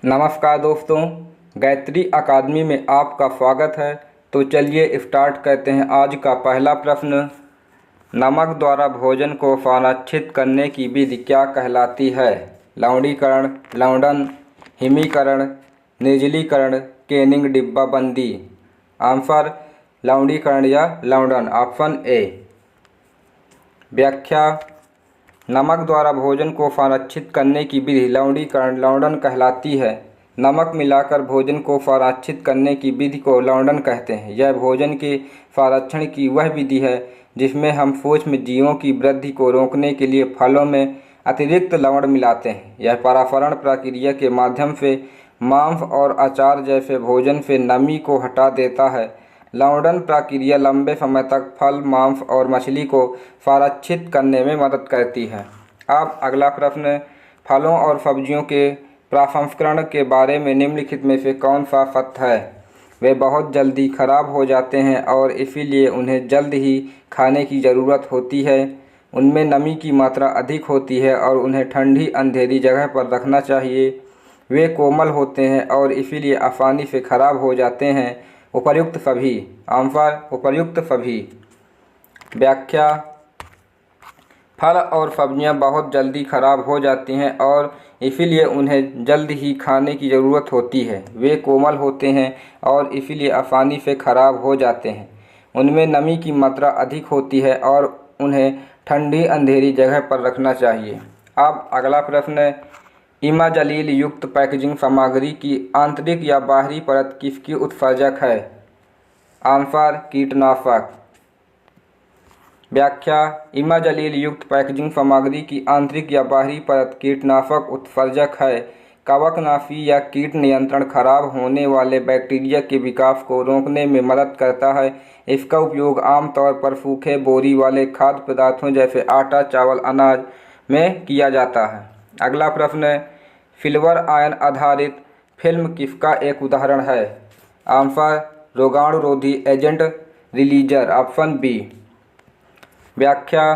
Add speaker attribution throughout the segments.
Speaker 1: नमस्कार दोस्तों, गायत्री अकादमी में आपका स्वागत है। तो चलिए स्टार्ट करते हैं। आज का पहला प्रश्न, नमक द्वारा भोजन को संरक्षित करने की विधि क्या कहलाती है? लवणीकरण, लवणन, हिमीकरण, निर्जलीकरण, केनिंग, डिब्बाबंदी। आंसर लवणीकरण या लवणन, ऑप्शन ए। व्याख्या, नमक द्वारा भोजन को संरक्षित करने की विधि लवणीकरण लवणन कहलाती है। नमक मिलाकर भोजन को संरक्षित करने की विधि को लवणन कहते हैं। यह भोजन के संरक्षण की वह विधि है जिसमें हम सूक्ष्म जीवों की वृद्धि को रोकने के लिए फलों में अतिरिक्त लवण मिलाते हैं। यह परासरण प्रक्रिया के माध्यम से मांस और अचार जैसे भोजन से नमी को हटा देता है। लवणन प्रक्रिया लंबे समय तक फल, मांस और मछली को संरक्षित करने में मदद करती है। अब अगला प्रश्न, फलों और सब्जियों के प्रसंस्करण के बारे में निम्नलिखित में से कौन सा सत्य है? वे बहुत जल्दी खराब हो जाते हैं और इसीलिए उन्हें जल्द ही खाने की ज़रूरत होती है। उनमें नमी की मात्रा अधिक होती है और उन्हें ठंडी अंधेरी जगह पर रखना चाहिए। वे कोमल होते हैं और इसीलिए आसानी से खराब हो जाते हैं। उपर्युक्त सभी। आंसर उपर्युक्त सभी। व्याख्या, फल और सब्जियां बहुत जल्दी खराब हो जाती हैं और इसीलिए उन्हें जल्द ही खाने की ज़रूरत होती है। वे कोमल होते हैं और इसीलिए आसानी से खराब हो जाते हैं। उनमें नमी की मात्रा अधिक होती है और उन्हें ठंडी अंधेरी जगह पर रखना चाहिए। अब अगला प्रश्न है, इमाजलील युक्त पैकेजिंग सामग्री की आंतरिक या बाहरी परत किसकी उत्सर्जक है? आंसर कीटनाशक। व्याख्या, इमाजलील युक्त पैकेजिंग सामग्री की आंतरिक या बाहरी परत कीटनाशक उत्सर्जक है। कवकनाशी या कीट नियंत्रण खराब होने वाले बैक्टीरिया के विकास को रोकने में मदद करता है। इसका उपयोग आमतौर पर सूखे बोरी वाले खाद्य पदार्थों जैसे आटा, चावल, अनाज में किया जाता है। अगला प्रश्न है, सिल्वर आयन आधारित फिल्म किसका एक उदाहरण है? आंसर रोगाणुरोधी एजेंट रिलीजर, ऑप्शन बी। व्याख्या,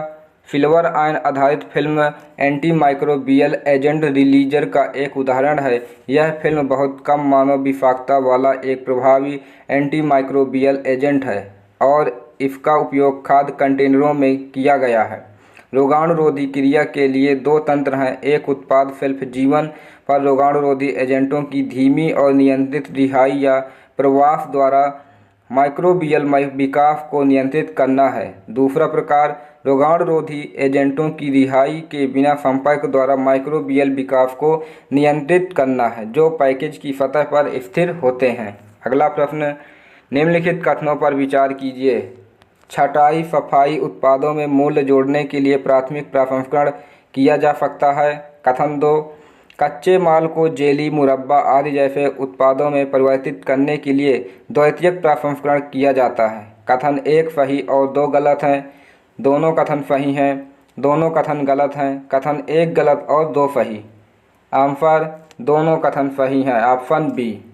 Speaker 1: सिल्वर आयन आधारित फिल्म एंटीमाइक्रोबियल एजेंट रिलीजर का एक उदाहरण है। यह फिल्म बहुत कम मानव विषाक्तता वाला एक प्रभावी एंटीमाइक्रोबियल एजेंट है और इसका उपयोग खाद्य कंटेनरों में किया गया है। रोगाणुरोधी क्रिया के लिए दो तंत्र हैं। एक, उत्पाद शेल्फ जीवन पर रोगाणुरोधी एजेंटों की धीमी और नियंत्रित रिहाई या प्रवास द्वारा माइक्रोबियल विकास को नियंत्रित करना है। दूसरा प्रकार, रोगाणुरोधी एजेंटों की रिहाई के बिना संपर्क द्वारा माइक्रोबियल विकास को नियंत्रित करना है, जो पैकेज की सतह पर स्थिर होते हैं। अगला प्रश्न, निम्नलिखित कथनों पर विचार कीजिए। छँटाई सफाई उत्पादों में मूल्य जोड़ने के लिए प्राथमिक प्रसंस्करण किया जा सकता है। कथन 2, कच्चे माल को जेली, मुरब्बा आदि जैसे उत्पादों में परिवर्तित करने के लिए द्वितीयक प्रसंस्करण किया जाता है। कथन 1 सही और 2 गलत हैं। दोनों कथन सही हैं। दोनों कथन गलत हैं। कथन 1 गलत और 2 सही। आंसर दोनों कथन सही हैं, ऑप्शन बी।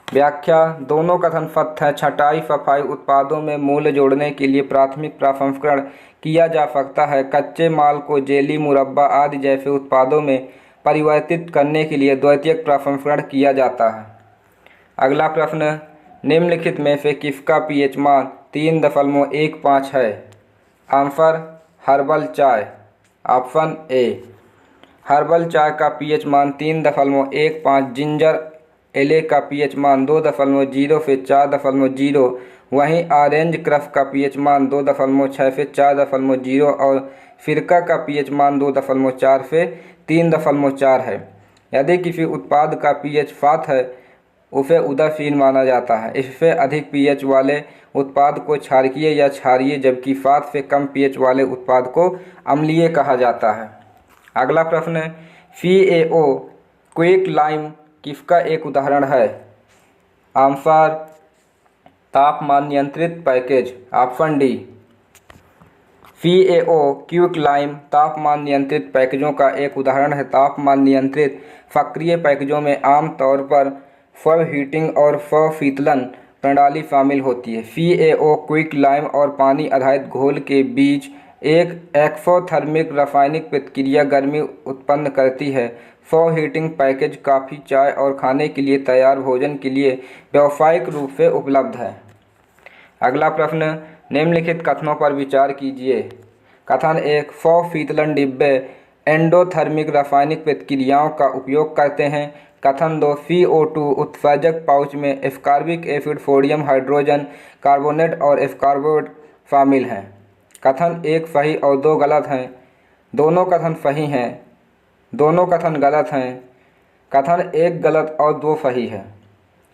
Speaker 1: व्याख्या, दोनों कथन सत्य है। छँटाई सफाई उत्पादों में मूल्य जोड़ने के लिए प्राथमिक प्रसंस्करण किया जा सकता है। कच्चे माल को जेली, मुरब्बा आदि जैसे उत्पादों में परिवर्तित करने के लिए द्वितीयक प्रसंस्करण किया जाता है। अगला प्रश्न, निम्नलिखित में से किसका पीएच मान 3.15 है? आंसर हर्बल चाय, ऑप्शन ए। हर्बल चाय का पीएच मान 3.15, जिंजर एले का पीएच मान 2.0 से 4.0, वहीं ऑरेंज क्रश का पीएच मान 2.6 से 4.0 और सिरका का पीएच मान 2.4 से 3.4 है। यदि किसी उत्पाद का पीएच 7 है, उसे उदासीन माना जाता है। इससे अधिक पीएच वाले उत्पाद को क्षारकीय या क्षारीय, जबकि 7 से कम पीएच वाले उत्पाद को अम्लीय कहा जाता है। अगला प्रश्न है, CaO क्विक लाइम किसका एक उदाहरण है? आंसर तापमान नियंत्रित package, option D. CaO quick lime तापमान नियंत्रित पैकेजों का एक उदाहरण है। तापमान नियंत्रित सक्रिय पैकेजों में आमतौर पर स्व हीटिंग और स्व शीतलन प्रणाली शामिल होती है। CaO क्विक लाइम और पानी आधारित घोल के बीच एक एक्सोथर्मिक रासायनिक प्रतिक्रिया गर्मी उत्पन्न करती है। फॉर हीटिंग पैकेज कॉफ़ी, चाय और खाने के लिए तैयार भोजन के लिए व्यावसायिक रूप से उपलब्ध है। अगला प्रश्न, निम्नलिखित कथनों पर विचार कीजिए। कथन 1, फॉर शीतलन डिब्बे एंडोथर्मिक रासायनिक प्रतिक्रियाओं का उपयोग करते हैं। कथन 2, CO2 उत्सर्जक पाउच में ascorbic acid, sodium hydrogen carbonate और एस्कॉर्बोट शामिल हैं। कथन 1 सही और 2 गलत हैं। दोनों कथन सही हैं। दोनों कथन गलत हैं। कथन 1 गलत और 2 सही है।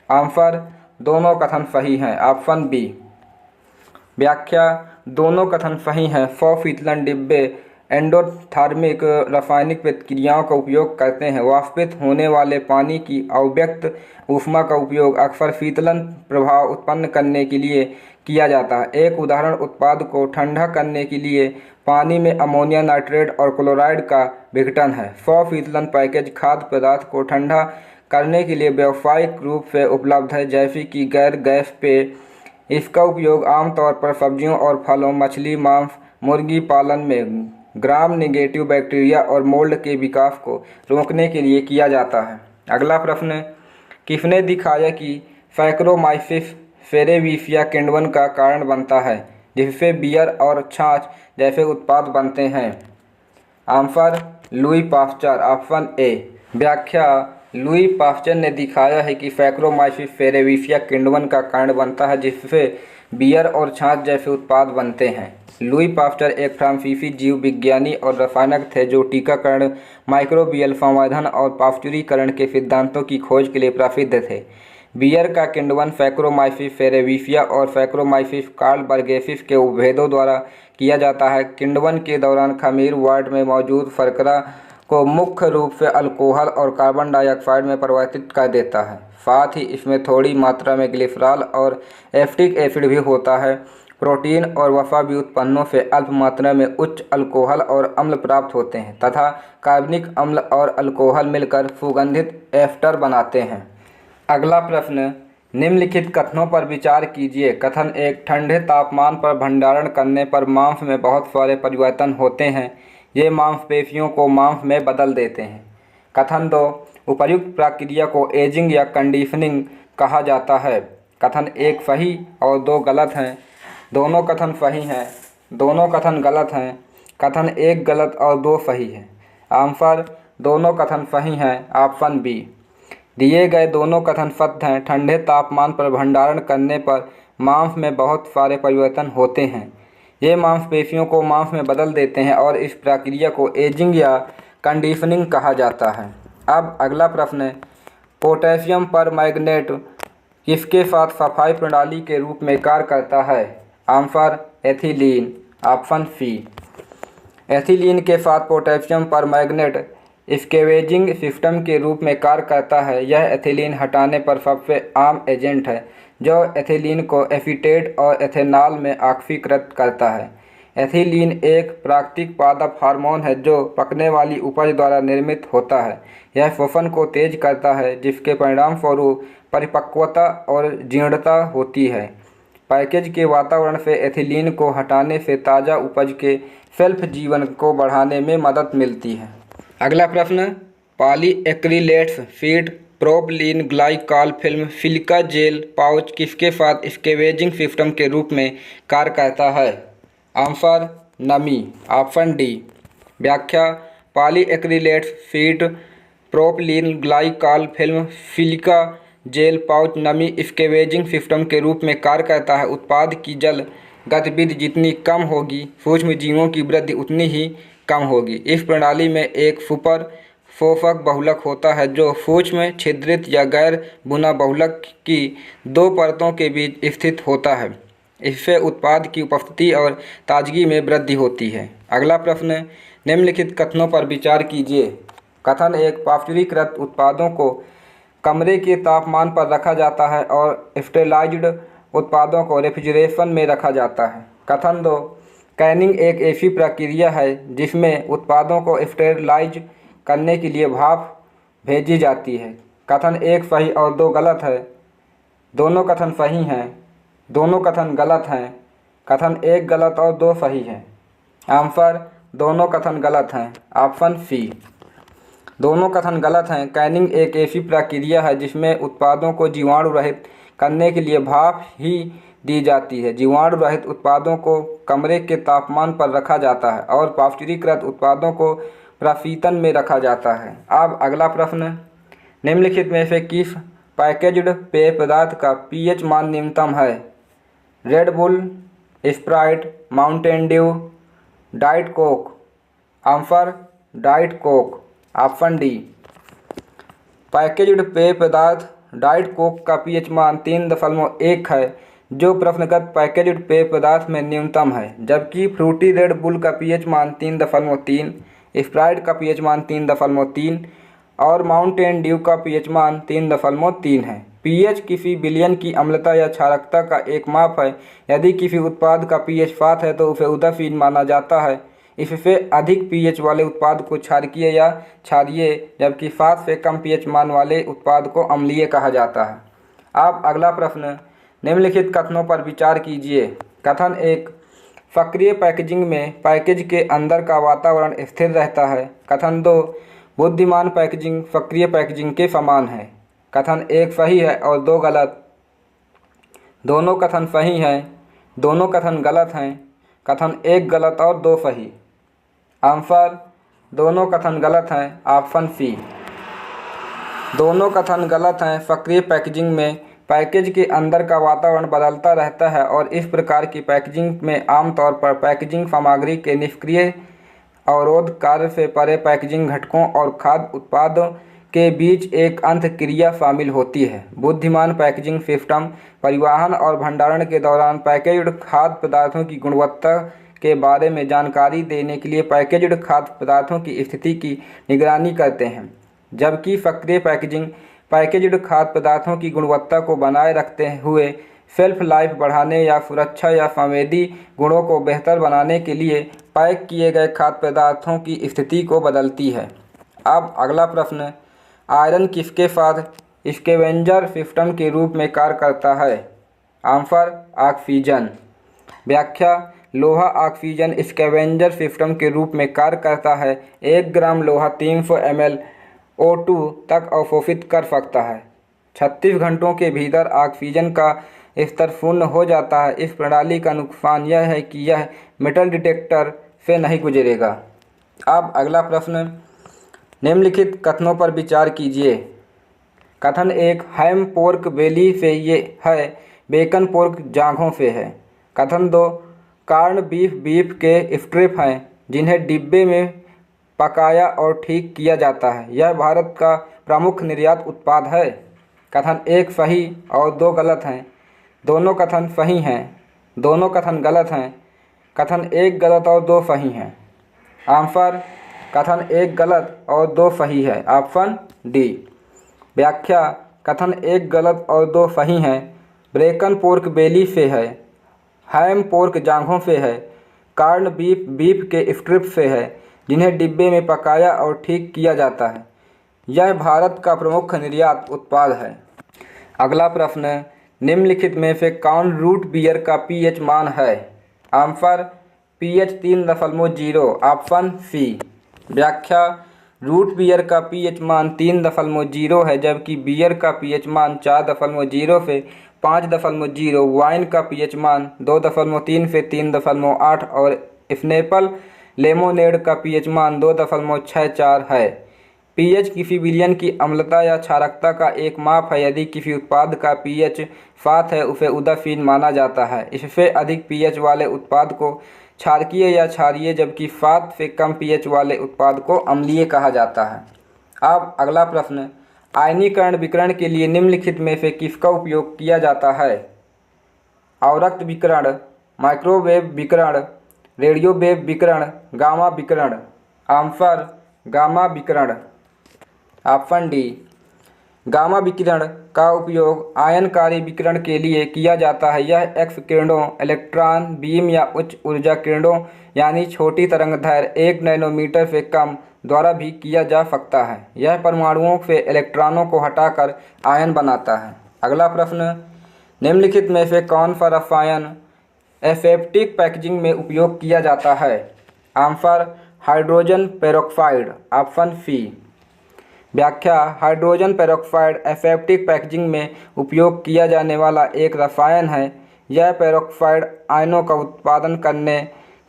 Speaker 1: आंसर, दोनों कथन सही हैं। Option B. व्याख्या, दोनों कथन सही हैं। फॉर शीतलन डिब्बे एंडोथर्मिक रासायनिक प्रतिक्रियाओं का उपयोग करते हैं। वाष्पित होने वाले पानी की अव्यक्त ऊष्मा का उपयोग अक्सर शीतलन प्रभाव उत्पन्न करने के लिए किया जाता है। एक उदाहरण, उत्पाद को ठंडा करने के लिए पानी में अमोनिया नाइट्रेट और क्लोराइड का विघटन है। फॉर शीतलन पैकेज खाद्य पदार्थ को ठंडा करने के लिए व्यावसायिक रूप से उपलब्ध है, जैसे कि गैर गैस पेय। इसका उपयोग आमतौर पर सब्जियों और फलों, मछली, मांस, मुर्गी पालन में ग्राम नेगेटिव बैक्टीरिया और मोल्ड के विकास को रोकने के लिए किया जाता है। अगला प्रश्न, किसने दिखाया कि सैक्रोमाइसिस सेरेविसिया किण्वन का कारण बनता है, जिससे बियर और छाछ जैसे उत्पाद बनते हैं? Answer, Louis Pasteur. Option A. व्याख्या, लुई पास्चर ने दिखाया है कि सैक्रोमाइसिस सेरेविसिया किण्वन का कारण बनता है, जिससे बियर और छाछ जैसे उत्पाद बनते हैं। लुई पास्चर एक फ्रांसीसी जीव विज्ञानी और रसायनज्ञ थे जो टीकाकरण, माइक्रोबियल संवर्धन और पाश्चुरीकरण के सिद्धांतों की खोज के लिए प्रसिद्ध थे। बियर का किण्वन सैक्रोमाइसिस सेरेविसिया और सैक्रोमाइसिस कार्लबर्गेसिस के उपभेदों द्वारा किया जाता है। किण्वन के दौरान खमीर वार्ड में मौजूद शर्करा को मुख्य रूप से अल्कोहल और कार्बन डाइऑक्साइड में परिवर्तित कर देता है। साथ ही इसमें थोड़ी मात्रा में ग्लिसरॉल और एसिटिक एसिड भी होता है। प्रोटीन और वसा व्युत्पन्नों से अल्प मात्रा में उच्च अल्कोहल और अम्ल प्राप्त होते हैं तथा कार्बनिक अम्ल और अल्कोहल मिलकर सुगंधित एस्टर बनाते हैं। अगला प्रश्न, निम्नलिखित कथनों पर विचार कीजिए। कथन 1, ठंडे तापमान पर भंडारण करने पर मांस में बहुत सारे परिवर्तन होते हैं। ये मांसपेशियों को मांस में बदल देते हैं। कथन 2, उपर्युक्त प्रक्रिया को एजिंग या कंडीशनिंग कहा जाता है। कथन 1 सही और 2 गलत हैं। दोनों कथन सही हैं। दोनों कथन गलत हैं। कथन 1 गलत और 2 सही है। आंसर, दोनों कथन सही हैं। Option B. दिए गए दोनों कथन सत्य हैं। ठंडे तापमान पर भंडारण करने पर मांस में बहुत सारे परिवर्तन होते हैं। ये मांसपेशियों को मांस में बदल देते हैं और इस प्रक्रिया को एजिंग या कंडीशनिंग कहा जाता है। अब अगला प्रश्न, पोटेशियम परमैंगनेट किसके साथ सफाई प्रणाली के रूप में कार्य करता है? Answer, ethylene. Option C. Ethylene के साथ पोटेशियम परमैंगनेट स्कैवेजिंग सिस्टम के रूप में कार्य करता है। यह एथिलीन हटाने पर सबसे आम एजेंट है जो एथिलीन को एसीटेट और एथेनॉल में ऑक्सीकृत करता है। एथिलीन एक प्राकृतिक पादप हार्मोन है जो पकने वाली उपज द्वारा निर्मित होता है। यह श्वसन को तेज करता है, जिसके परिणामस्वरूप परिपक्वता और जीर्णता होती है। पैकेज के वातावरण से एथिलीन को हटाने से ताज़ा उपज के शेल्फ जीवन को बढ़ाने में मदद मिलती है। अगला प्रश्न, polyacrylates sheet propylene glycol film silica gel pouch किसके साथ स्कैवेजिंग सिस्टम के रूप में कार्य करता है? आंसर, नमी। Option D. व्याख्या, polyacrylates sheet propylene glycol film silica gel pouch नमी स्कैवेजिंग सिस्टम के रूप में कार्य करता है। उत्पाद की जल गतिविधि जितनी कम होगी, सूक्ष्म जीवों की वृद्धि उतनी ही कम होगी। इस प्रणाली में एक सुपर शोषक बहुलक होता है जो सूक्ष्म, छिद्रित या गैर बुना बहुलक की 2 परतों के बीच स्थित होता है। इससे उत्पाद की उपस्थिति और ताजगी में वृद्धि होती है। अगला प्रश्न, निम्नलिखित कथनों पर विचार कीजिए। कथन 1, पाश्चुरीकृत उत्पादों को कमरे के तापमान पर रखा जाता है और स्टेरलाइज्ड उत्पादों को रेफ्रिजरेशन में रखा जाता है। कथन 2, कैनिंग एक ऐसी प्रक्रिया है जिसमें उत्पादों को स्टेरलाइज करने के लिए भाप भेजी जाती है। कथन 1 सही और 2 गलत है। दोनों कथन सही हैं। दोनों कथन गलत हैं। कथन 1 गलत और 2 सही है। आंसर, दोनों कथन गलत हैं। Option C. दोनों कथन गलत हैं। कैनिंग एक ऐसी प्रक्रिया है जिसमें उत्पादों को जीवाणु रहित करने के लिए भाप ही दी जाती है। जीवाणु रहित उत्पादों को कमरे के तापमान पर रखा जाता है और पाश्चुरीकृत उत्पादों को प्रशीतन में रखा जाता है। अब अगला प्रश्न, निम्नलिखित में से किस पैकेज्ड पेय पदार्थ का पीएच मान न्यूनतम है? Red bull, Sprite, Mountain Dew, diet Coke. Answer diet Coke, option D. Packaged पेय पदार्थ डाइट कोक का पीएच मान 3.1 है, जो प्रश्नगत पैकेज्ड पेय पदार्थ में न्यूनतम है, जबकि फ्रूटी रेड बुल का पीएच मान 3.3, स्प्राइट का पीएच मान 3.3 और माउंटेन ड्यू का पीएच मान 3.3 है। पीएच किसी विलयन की अम्लता या क्षारकता का एक माप है। यदि किसी उत्पाद का पीएच 7 है तो उसे उदासीन माना जाता है। इससे अधिक पीएच वाले उत्पाद को क्षारकीय या क्षारीय, जबकि 7 से कम पीएच मान वाले उत्पाद को अम्लीय कहा जाता है। अब अगला प्रश्न, निम्नलिखित कथनों पर विचार कीजिए। कथन 1, सक्रिय पैकेजिंग में पैकेज के अंदर का वातावरण स्थिर रहता है। कथन 2, बुद्धिमान पैकेजिंग सक्रिय पैकेजिंग के समान है। कथन 1 सही है और 2 गलत। दोनों कथन सही हैं, दोनों कथन गलत हैं। कथन 1 गलत और 2 सही। आंसर दोनों कथन गलत हैं, ऑप्शन सी। दोनों कथन गलत हैं। सक्रिय पैकेजिंग में पैकेज के अंदर का वातावरण बदलता रहता है और इस प्रकार की पैकेजिंग में आमतौर पर पैकेजिंग सामग्री के निष्क्रिय अवरोध कार्य से परे पैकेजिंग घटकों और खाद्य उत्पादों के बीच एक अंतःक्रिया शामिल होती है। बुद्धिमान पैकेजिंग सिस्टम परिवहन और भंडारण के दौरान पैकेज्ड खाद्य पदार्थों की गुणवत्ता के बारे में जानकारी देने के लिए पैकेज्ड खाद्य पदार्थों की स्थिति की निगरानी करते हैं, जबकि सक्रिय पैकेजिंग पैकेज्ड खाद्य पदार्थों की गुणवत्ता को बनाए रखते हुए शेल्फ लाइफ बढ़ाने या सुरक्षा या संवेदी गुणों को बेहतर बनाने के लिए पैक किए गए खाद्य पदार्थों की स्थिति को बदलती है। अब अगला प्रश्न, आयरन किसके साथ स्कैवेंजर सिस्टम के रूप में कार्य करता है? Answer oxygen. व्याख्या, लोहा ऑक्सीजन स्कैवेंजर सिस्टम के रूप में कार्य करता है। 1 ग्राम लोहा 300 ml O2 तक अवशोषित कर सकता है। 36 घंटों के भीतर ऑक्सीजन का स्तर शून्य हो जाता है। इस प्रणाली का नुकसान यह है कि यह मेटल डिटेक्टर से नहीं गुजरेगा। अब अगला प्रश्न, निम्नलिखित कथनों पर विचार कीजिए। कथन 1, हैम पोर्क बेली से ये है, बेकन पोर्क जांघों से है। कथन 2, कार्न बीफ बीफ के स्ट्रिप हैं जिन्हें डिब्बे में पकाया और ठीक किया जाता है। यह भारत का प्रमुख निर्यात उत्पाद है। कथन 1 सही और 2 गलत हैं। दोनों कथन सही हैं, दोनों कथन गलत हैं। कथन 1 गलत और 2 सही हैं। आंसर कथन 1 गलत और 2 सही है, ऑप्शन डी। व्याख्या, कथन 1 गलत और 2 सही हैं। ब्रेकन पोर्क बेली से है, हैम पोर्क जांघों से है, कार्न बीफ बीफ के स्ट्रिप से है जिन्हें डिब्बे में पकाया और ठीक किया जाता है। यह भारत का प्रमुख निर्यात उत्पाद है। अगला प्रश्न, निम्नलिखित में से कौन रूट बियर का पीएच मान है? Answer pH 3.0, option C. व्याख्या, रूट बियर का पीएच मान 3.0 है, जबकि बियर का पीएच मान 4.0 से 5.0, वाइन का पीएच मान 2.3 से 3.8 और स्नेपल लेमोनेड का पीएच मान 2.64 है। पीएच किसी विलयन की अम्लता या क्षारकता का एक माप है। यदि किसी उत्पाद का पीएच 7 है उसे उदासीन माना जाता है। इससे अधिक पीएच वाले उत्पाद को क्षारकीय या क्षारीय, जबकि 7 से कम पीएच वाले उत्पाद को अम्लीय कहा जाता है। अब अगला प्रश्न, आयनीकरण विकिरण के लिए निम्नलिखित में से किसका उपयोग किया जाता है? अवरक्त विकिरण, माइक्रोवेव विकिरण, रेडियो वेव विकिरण, गामा विकिरण। आंसर गामा विकिरण, ऑप्शन डी। गामा विकिरण का उपयोग आयनकारी विकिरण के लिए किया जाता है। यह एक्स किरणों, इलेक्ट्रॉन बीम या उच्च ऊर्जा किरणों यानी छोटी तरंगदैर्घ्य 1 नैनोमीटर से कम द्वारा भी किया जा सकता है। यह परमाणुओं से इलेक्ट्रॉनों को हटाकर आयन बनाता है। अगला प्रश्न, निम्नलिखित में से कौन सा रसायन एसेप्टिक पैकेजिंग में उपयोग किया जाता है? Answer hydrogen peroxide, option C. व्याख्या हाइड्रोजन पेरोक्साइड एसेप्टिक पैकेजिंग में उपयोग किया जाने वाला एक रसायन है। यह पेरोक्साइड आयनों का उत्पादन करने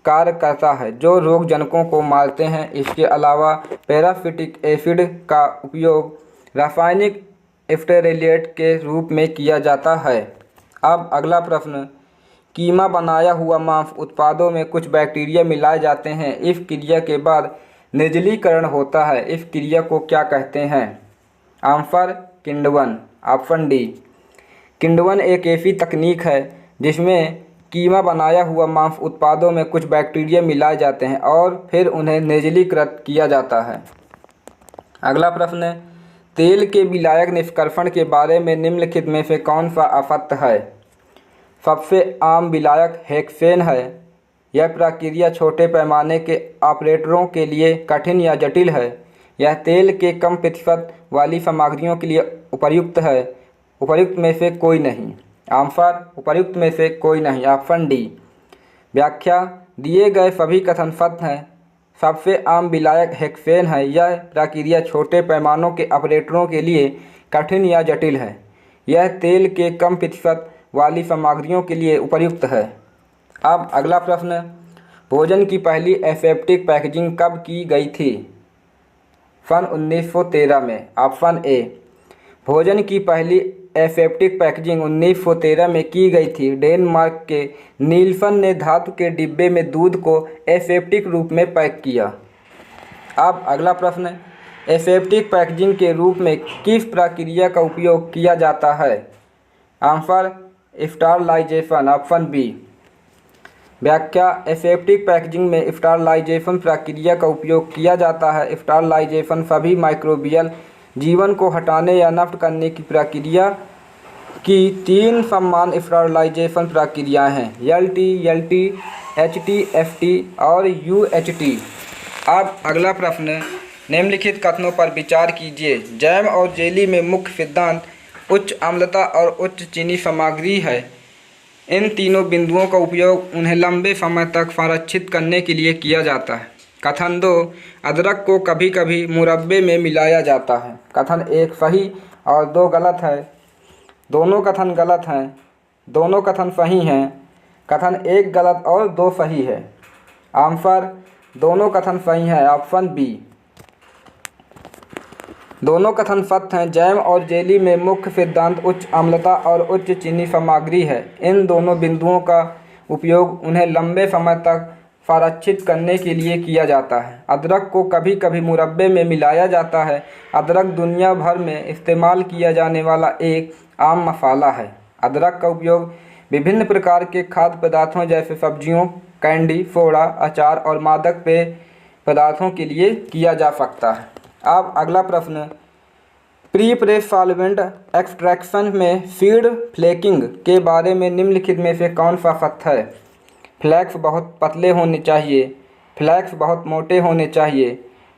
Speaker 1: कार्य करता है जो रोगजनकों को मारते हैं। इसके अलावा पैराफिटिक एसिड का उपयोग रासायनिक स्टेरिलेट के रूप में किया जाता है। अब अगला प्रश्न, कीमा बनाया हुआ मांस उत्पादों में कुछ बैक्टीरिया मिलाए जाते हैं। इस क्रिया के बाद निर्जलीकरण होता है। इस क्रिया को क्या कहते हैं? आंसर किण्वन, ऑप्शन डी। किण्वन एक ऐसी तकनीक है जिसमें कीमा बनाया हुआ मांस उत्पादों में कुछ बैक्टीरिया मिलाए जाते हैं और फिर उन्हें निर्जलीकृत किया जाता है। अगला प्रश्न, तेल के विलायक निष्कर्षण के बारे में निम्नलिखित में से कौन सा असत्य है? सबसे आम विलायक हेक्सेन है। यह प्रक्रिया छोटे पैमाने के ऑपरेटरों के लिए कठिन या जटिल है। यह तेल के कम प्रतिशत वाली सामग्रियों के लिए उपयुक्त है। उपर्युक्त में से कोई नहीं। आंसर उपर्युक्त में से कोई नहीं, ऑप्शन डी। व्याख्या दिए गए सभी कथन सत्य हैं। सबसे आम विलायक हेक्सेन है। यह प्रक्रिया छोटे पैमानों के ऑपरेटरों के लिए कठिन या जटिल है। यह तेल के कम प्रतिशत वाली सामग्रियों के लिए उपयुक्त है। अब अगला प्रश्न, भोजन की पहली एसेप्टिक पैकेजिंग कब की गई थी? सन 1913 में, ऑप्शन ए। भोजन की पहली एसेप्टिक पैकेजिंग 1913 में की गई थी। डेनमार्क के नीलसन ने धातु के डिब्बे में दूध को एसेप्टिक रूप में पैक किया। अब अगला प्रश्न, एसेप्टिक पैकेजिंग के रूप में किस प्रक्रिया का उपयोग किया जाता है? Answer sterilization, option B. व्याख्या एसेप्टिक पैकेजिंग में स्टरलाइजेशन प्रक्रिया का उपयोग किया जाता है। स्टरलाइजेशन सभी माइक्रोबियल जीवन को हटाने या नष्ट करने की प्रक्रिया की 3 समान स्टरलाइजेशन प्रक्रियाएं हैं, LT, LT, HT, FT और UHT। अब अगला प्रश्न, निम्नलिखित कथनों पर विचार कीजिए। जैम और जेली में मुख्य सिद्धांत उच्च अम्लता और उच्च चीनी सामग्री है। इन तीनों बिंदुओं का उपयोग उन्हें लंबे समय तक संरक्षित करने के लिए किया जाता है। कथन 2, अदरक को कभी कभी मुरब्बे में मिलाया जाता है। कथन 1 सही और 2 गलत है। दोनों कथन गलत हैं। दोनों कथन सही हैं। कथन 1 गलत और 2 सही है। आंसर दोनों कथन सही हैं, ऑप्शन बी। दोनों कथन सत्य हैं। जैम और जेली में मुख्य सिद्धांत उच्च अम्लता और उच्च चीनी सामग्री है। इन दोनों बिंदुओं का उपयोग उन्हें लंबे समय तक संरक्षित करने के लिए किया जाता है। अदरक को कभी कभी मुरब्बे में मिलाया जाता है। अदरक दुनिया भर में इस्तेमाल किया जाने वाला एक आम मसाला है। अदरक का उपयोग विभिन्न प्रकार के खाद्य पदार्थों जैसे सब्जियों, कैंडी, सोडा, अचार और मादक पेय पदार्थों के लिए किया जा सकता है। अब अगला प्रश्न, प्री प्रेस सॉल्वेंट एक्सट्रैक्शन में सीड फ्लेकिंग के बारे में निम्नलिखित में से कौन सा सत्य है? फ्लैक्स बहुत पतले होने चाहिए। फ्लैक्स बहुत मोटे होने चाहिए।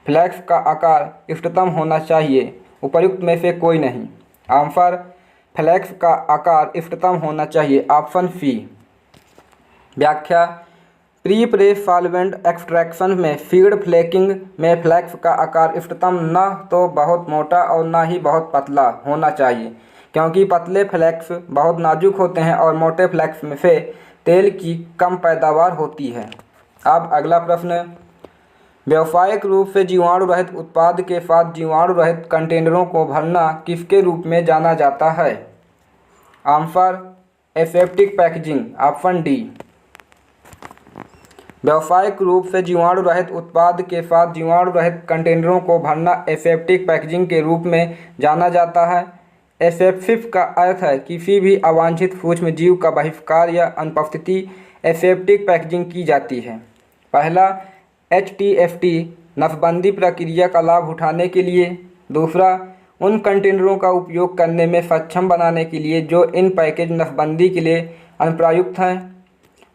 Speaker 1: फ्लैक्स का आकार इष्टतम होना चाहिए। उपर्युक्त में से कोई नहीं। आंसर फ्लैक्स का आकार इष्टतम होना चाहिए, ऑप्शन सी। व्याख्या प्री प्रेस सॉल्वेंट एक्सट्रैक्शन में सीड फ्लेकिंग में फ्लैक्स का आकार इष्टतम न तो बहुत मोटा और न ही बहुत पतला होना चाहिए, क्योंकि पतले फ्लैक्स बहुत नाजुक होते हैं और मोटे फ्लैक्स में से तेल की कम पैदावार होती है। अब अगला प्रश्न, व्यावसायिक रूप से जीवाणु रहित उत्पाद के साथ जीवाणु रहित कंटेनरों को भरना किसके रूप में जाना जाता है? Answer aseptic packaging, option D. व्यावसायिक रूप से जीवाणु रहित उत्पाद के साथ जीवाणु रहित कंटेनरों को भरना एसेप्टिक पैकेजिंग के रूप में जाना जाता है। एसेप्सिस का अर्थ है किसी भी अवांछित सूक्ष्म जीव का बहिष्कार या अनुपस्थिति एसेप्टिक पैकेजिंग की जाती है। पहला, HTFT नसबंदी प्रक्रिया का लाभ उठाने के लिए। दूसरा, उन कंटेनरों का उपयोग करने में सक्षम बनाने के लिए जो इन पैकेज नसबंदी के लिए अनुप्रयुक्त हैं।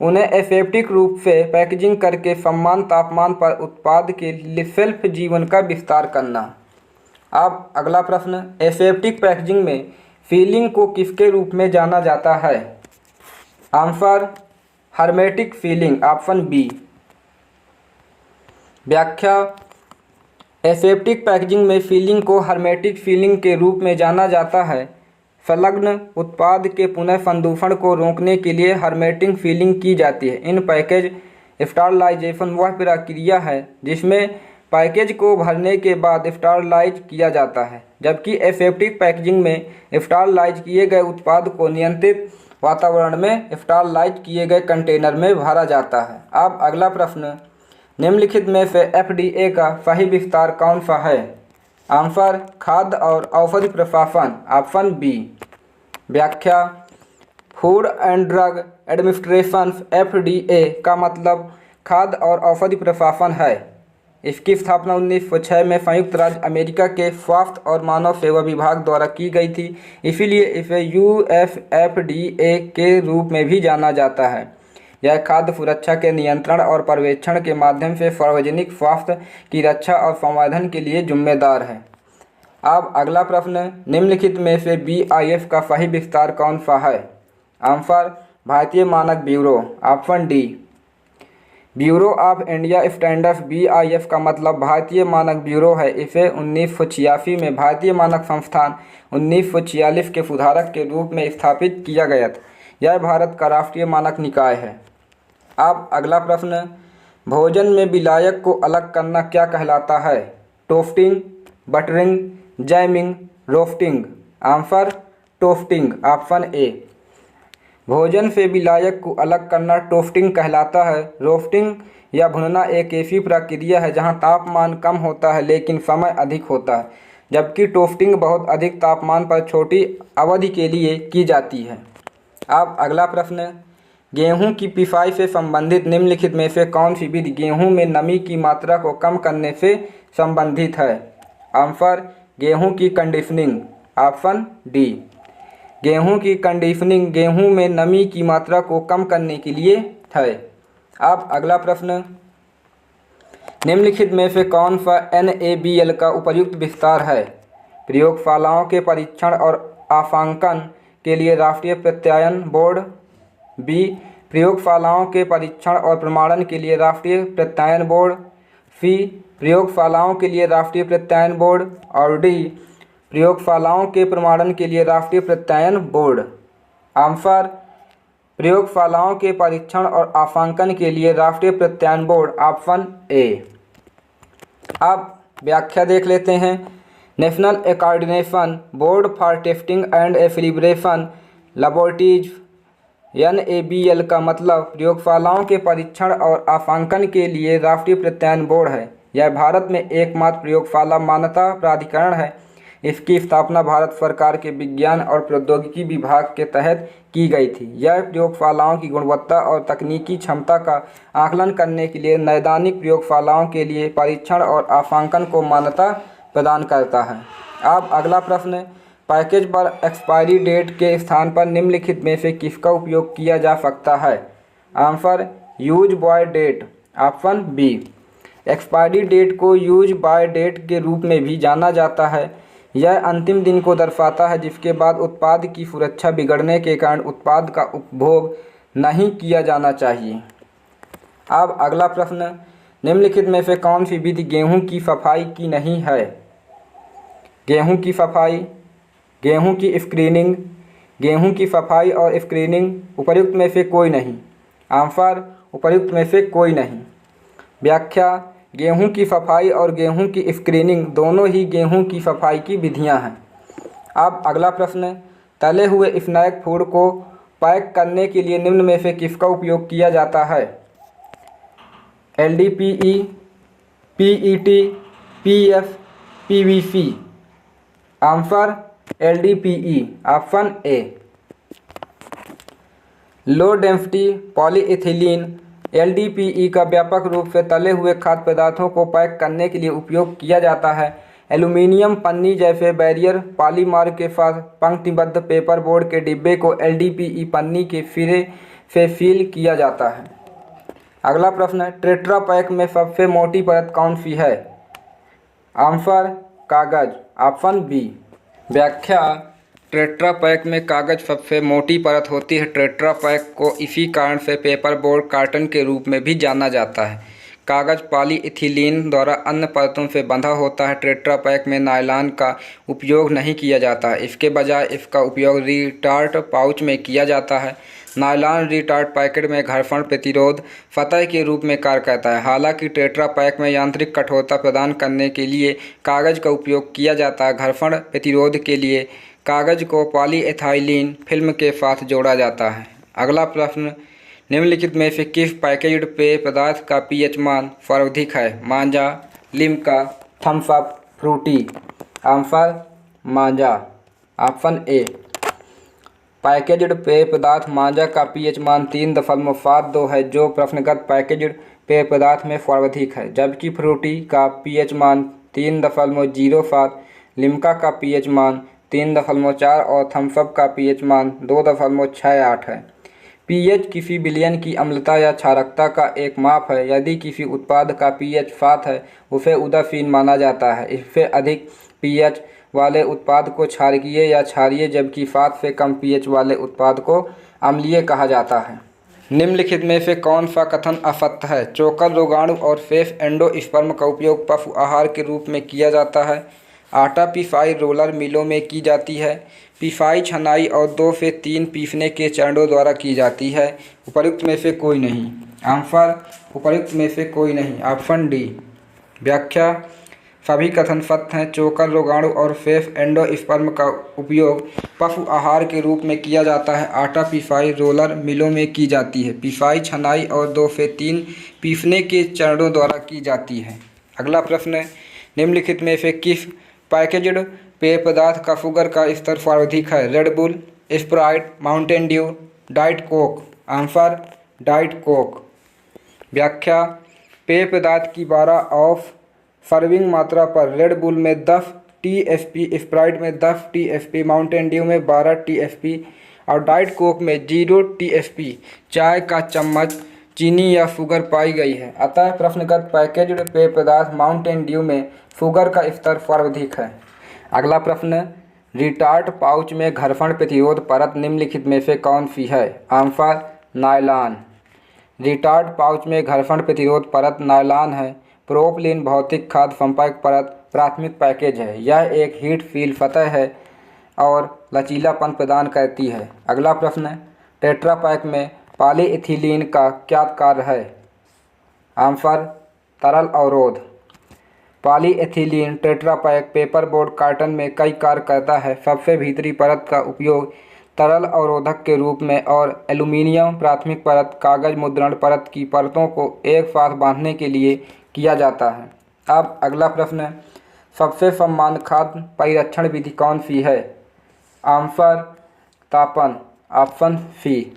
Speaker 1: उन्हें एसेप्टिक रूप से पैकेजिंग करके समान तापमान पर उत्पाद के शेल्फ जीवन का विस्तार करना। अब अगला प्रश्न, एसेप्टिक पैकेजिंग में सीलिंग को किसके रूप में जाना जाता है? Answer hermetic sealing, option B. व्याख्या एसेप्टिक पैकेजिंग में सीलिंग को हर्मेटिक सीलिंग के रूप में जाना जाता है। संलग्न उत्पाद के पुनः संदूषण को रोकने के लिए हर्मेटिक सीलिंग की जाती है। इन पैकेज स्टरलाइजेशन वह प्रक्रिया है जिसमें पैकेज को भरने के बाद स्टरलाइज किया जाता है, जबकि एसेप्टिक पैकेजिंग में स्टरलाइज किए गए उत्पाद को नियंत्रित वातावरण में स्टरलाइज किए गए कंटेनर में भरा जाता है। अब अगला प्रश्न, निम्नलिखित में से एफडीए का सही विस्तार कौन सा है? आंसर, खाद्य और औषधि प्रशासन, ऑप्शन बी। व्याख्या, food and drug administration FDA का मतलब खाद्य और औषधि प्रशासन है। इसकी स्थापना 1906 में संयुक्त राज्य अमेरिका के स्वास्थ्य और मानव सेवा विभाग द्वारा की गई थी, इसीलिए इसे यूएसएफडीए के रूप में भी जाना जाता है। यह खाद्य सुरक्षा के नियंत्रण और पर्यवेक्षण के माध्यम से सार्वजनिक स्वास्थ्य की रक्षा और संवर्धन के लिए जिम्मेदार है। अब अगला प्रश्न, निम्नलिखित में से बीआईएस का सही विस्तार कौन सा है? आंसर, भारतीय मानक bureau, option D. Bureau of India standards BIS का मतलब भारतीय मानक ब्यूरो है। इसे 1986 में भारतीय मानक संस्थान 1946 के सुधारक के रूप में स्थापित किया गया था। यह भारत का राष्ट्रीय मानक निकाय है। अब अगला प्रश्न, भोजन में विलायक को अलग करना क्या कहलाता है? Toasting, buttering, jamming, roasting. Answer, toasting, option A. भोजन से विलायक को अलग करना टोस्टिंग कहलाता है। रोस्टिंग या भुनना एक ऐसी प्रक्रिया है जहां तापमान कम होता है लेकिन समय अधिक होता है, जबकि टोस्टिंग बहुत अधिक तापमान पर छोटी अवधि के लिए की जाती है। अब अगला प्रश्न, गेहूं की पिसाई से संबंधित निम्नलिखित में से कौन सी विधि गेहूं में नमी की मात्रा को कम करने से संबंधित है? आंसर, गेहूं की कंडीशनिंग, ऑप्शन डी। गेहूं की कंडीशनिंग गेहूं में नमी की मात्रा को कम करने के लिए है। अब अगला प्रश्न, निम्नलिखित में से कौन सा NABL का उपयुक्त विस्तार है? प्रयोगशालाओं के परीक्षण और आंकलन के लिए राष्ट्रीय प्रत्यायन बोर्ड, बी। प्रयोगशालाओं के परीक्षण और प्रमाणन के लिए राष्ट्रीय प्रत्यायन बोर्ड, सी। प्रयोगशालाओं के लिए राष्ट्रीय प्रत्यायन बोर्ड और डी। प्रयोगशालाओं के प्रमाणन के लिए राष्ट्रीय प्रत्यायन बोर्ड। आंसर, प्रयोगशालाओं के परीक्षण और आंकलन के लिए राष्ट्रीय प्रत्यायन बोर्ड, ऑप्शन ए। अब व्याख्या देख लेते हैं। National coordination board for testing and calibration laboratories NABL का मतलब प्रयोगशालाओं के परीक्षण और आंकलन के लिए राष्ट्रीय प्रत्यायन बोर्ड है। यह भारत में एकमात्र प्रयोगशाला मान्यता प्राधिकरण है। इसकी स्थापना भारत सरकार के विज्ञान और प्रौद्योगिकी विभाग के तहत की गई थी। यह प्रयोगशालाओं की गुणवत्ता और तकनीकी क्षमता का आकलन करने के लिए नैदानिक प्रयोगशालाओं के लिए परीक्षण और आंकलन को मान्यता प्रदान करता है। अब अगला प्रश्न, पैकेज पर एक्सपायरी डेट के स्थान पर निम्नलिखित में से किसका उपयोग किया जा सकता है? Answer, use by date, option B. Expiry date को यूज बाय डेट के रूप में भी जाना जाता है। यह अंतिम दिन को दर्शाता है जिसके बाद उत्पाद की सुरक्षा बिगड़ने के कारण उत्पाद का उपभोग नहीं किया जाना चाहिए। अब अगला प्रश्न, निम्नलिखित में से कौन सी विधि गेहूं की सफाई की नहीं है? गेहूं की सफाई, गेहूं की स्क्रीनिंग, गेहूं की सफाई और स्क्रीनिंग, उपयुक्त में से कोई नहीं। आंसर, उपयुक्त में से कोई नहीं। व्याख्या, गेहूं की सफाई और गेहूं की स्क्रीनिंग दोनों ही गेहूं की सफाई की विधियां हैं। अब अगला प्रश्न, तले हुए स्नैक फूड को पैक करने के लिए निम्न में से किसका उपयोग किया जाता है? LDPE, PET, PS, PVC। Answer, LDPE, option A. Low density polyethylene LDPE का व्यापक रूप से तले हुए खाद्य पदार्थों को पैक करने के लिए उपयोग किया जाता है। एल्यूमीनियम पन्नी जैसे बैरियर पॉलीमर के साथ पंक्तिबद्ध पेपर बोर्ड के डिब्बे को LDPE पन्नी के सिरे से सील किया जाता है। अगला प्रश्न, टेट्रा पैक में सबसे मोटी परत कौन सी है? आंसर, कागज, ऑप्शन बी। व्याख्या, टेट्रा पैक में कागज सबसे मोटी परत होती है। टेट्रा पैक को इसी कारण से पेपर बोर्ड कार्टन के रूप में भी जाना जाता है। कागज़ पॉलीइथिलीन द्वारा अन्य परतों से बंधा होता है। टेट्रा पैक में नायलॉन का उपयोग नहीं किया जाता, इसके बजाय इसका उपयोग रिटार्ट पाउच में किया जाता है। नायलॉन रिटार्ट पैकेट में घर्षण प्रतिरोध फतह के रूप में कार्य करता है। हालांकि टेट्रा पैक में यांत्रिक कठोरता प्रदान करने के लिए कागज़ का उपयोग किया जाता है। घर्षण प्रतिरोध के लिए कागज़ को पॉलीइथिलीन फिल्म के साथ जोड़ा जाता है। अगला प्रश्न, निम्नलिखित में से किस पैकेज्ड पेय पदार्थ का पीएच मान सर्वाधिक है? Maaza, Limca, Thums Up, Frooti. Answer Maaza, option A. Packaged पेय पदार्थ मांजा का पीएच मान 3.72 है, जो प्रश्नगत पैकेज्ड पेय पदार्थ में सर्वाधिक है, जबकि फ्रूटी का पीएच मान 3.07, लिम्का का पीएच मान 3.4 और थम्स अप का पीएच मान 2.68 है। पीएच किसी विलयन की अम्लता या क्षारकता का एक माप है। यदि किसी उत्पाद का पीएच 7 है, उसे उदासीन माना जाता है। इससे अधिक पीएच वाले उत्पाद को क्षारकीय या क्षारीय, जबकि 7 से कम पीएच वाले उत्पाद को अम्लीय कहा जाता है। निम्नलिखित में से कौन सा कथन असत्य है? चोकर रोगाणु और शेष एंडोस्पर्म का उपयोग पशु आहार के रूप में किया जाता है। आटा पिसाई रोलर मिलों में की जाती है। पिसाई छनाई और 2 से 3 पीसने के चरणों द्वारा की जाती है। उपर्युक्त में से कोई नहीं। आंसर उपर्युक्त में से कोई नहीं, ऑप्शन डी। व्याख्या, सभी कथन सत्य हैं। चोकर रोगाणु और शेष एंडोस्पर्म का उपयोग पशु आहार के रूप में किया जाता है। आटा पिसाई रोलर मिलों में की जाती है। पिसाई छनाई और 2 से 3 पीसने के चरणों द्वारा की जाती है। अगला प्रश्न, निम्नलिखित में से किस पैकेज्ड पेय पदार्थ का शुगर का स्तर सर्वाधिक है? Red bull, Sprite, Mountain Dew, diet Coke. Answer diet Coke. व्याख्या, पेय पदार्थ की 12 ऑफ सर्विंग मात्रा पर रेड बुल में 10 TSP, स्प्राइट में 10 TSP, माउंटेन ड्यू में 12 TSP और डाइट कोक में 0 TSP चाय का चम्मच चीनी या शुगर पाई गई है। अतः प्रश्नगत पैकेज्ड पेय पदार्थ माउंटेन ड्यू में शुगर का स्तर सर्वाधिक है। अगला प्रश्न, रिटार्ट पाउच में घर्षण प्रतिरोध परत निम्नलिखित में से कौन सी है? Answer nylon. रिटार्ट पाउच में घर्षण प्रतिरोध परत नायलॉन है। प्रोपलीन भौतिक खाद्य संपर्क परत प्राथमिक पैकेज है। यह एक हीट सील सतह है और लचीलापन प्रदान करती है। अगला प्रश्न, टेट्रा पैक में पॉलीइथिलीन का क्या कार्य है? आंसर तरल अवरोध। Polyethylene tetra pack paper board carton में कई कार्य करता है। सबसे भीतरी परत का उपयोग तरल अवरोधक के रूप में और एल्यूमीनियम प्राथमिक परत, कागज मुद्रण परत की परतों को एक साथ बांधने के लिए किया जाता है। अब अगला प्रश्न, सबसे समान खाद्य परिरक्षण विधि कौन सी है? आंसर तापन, ऑप्शन सी।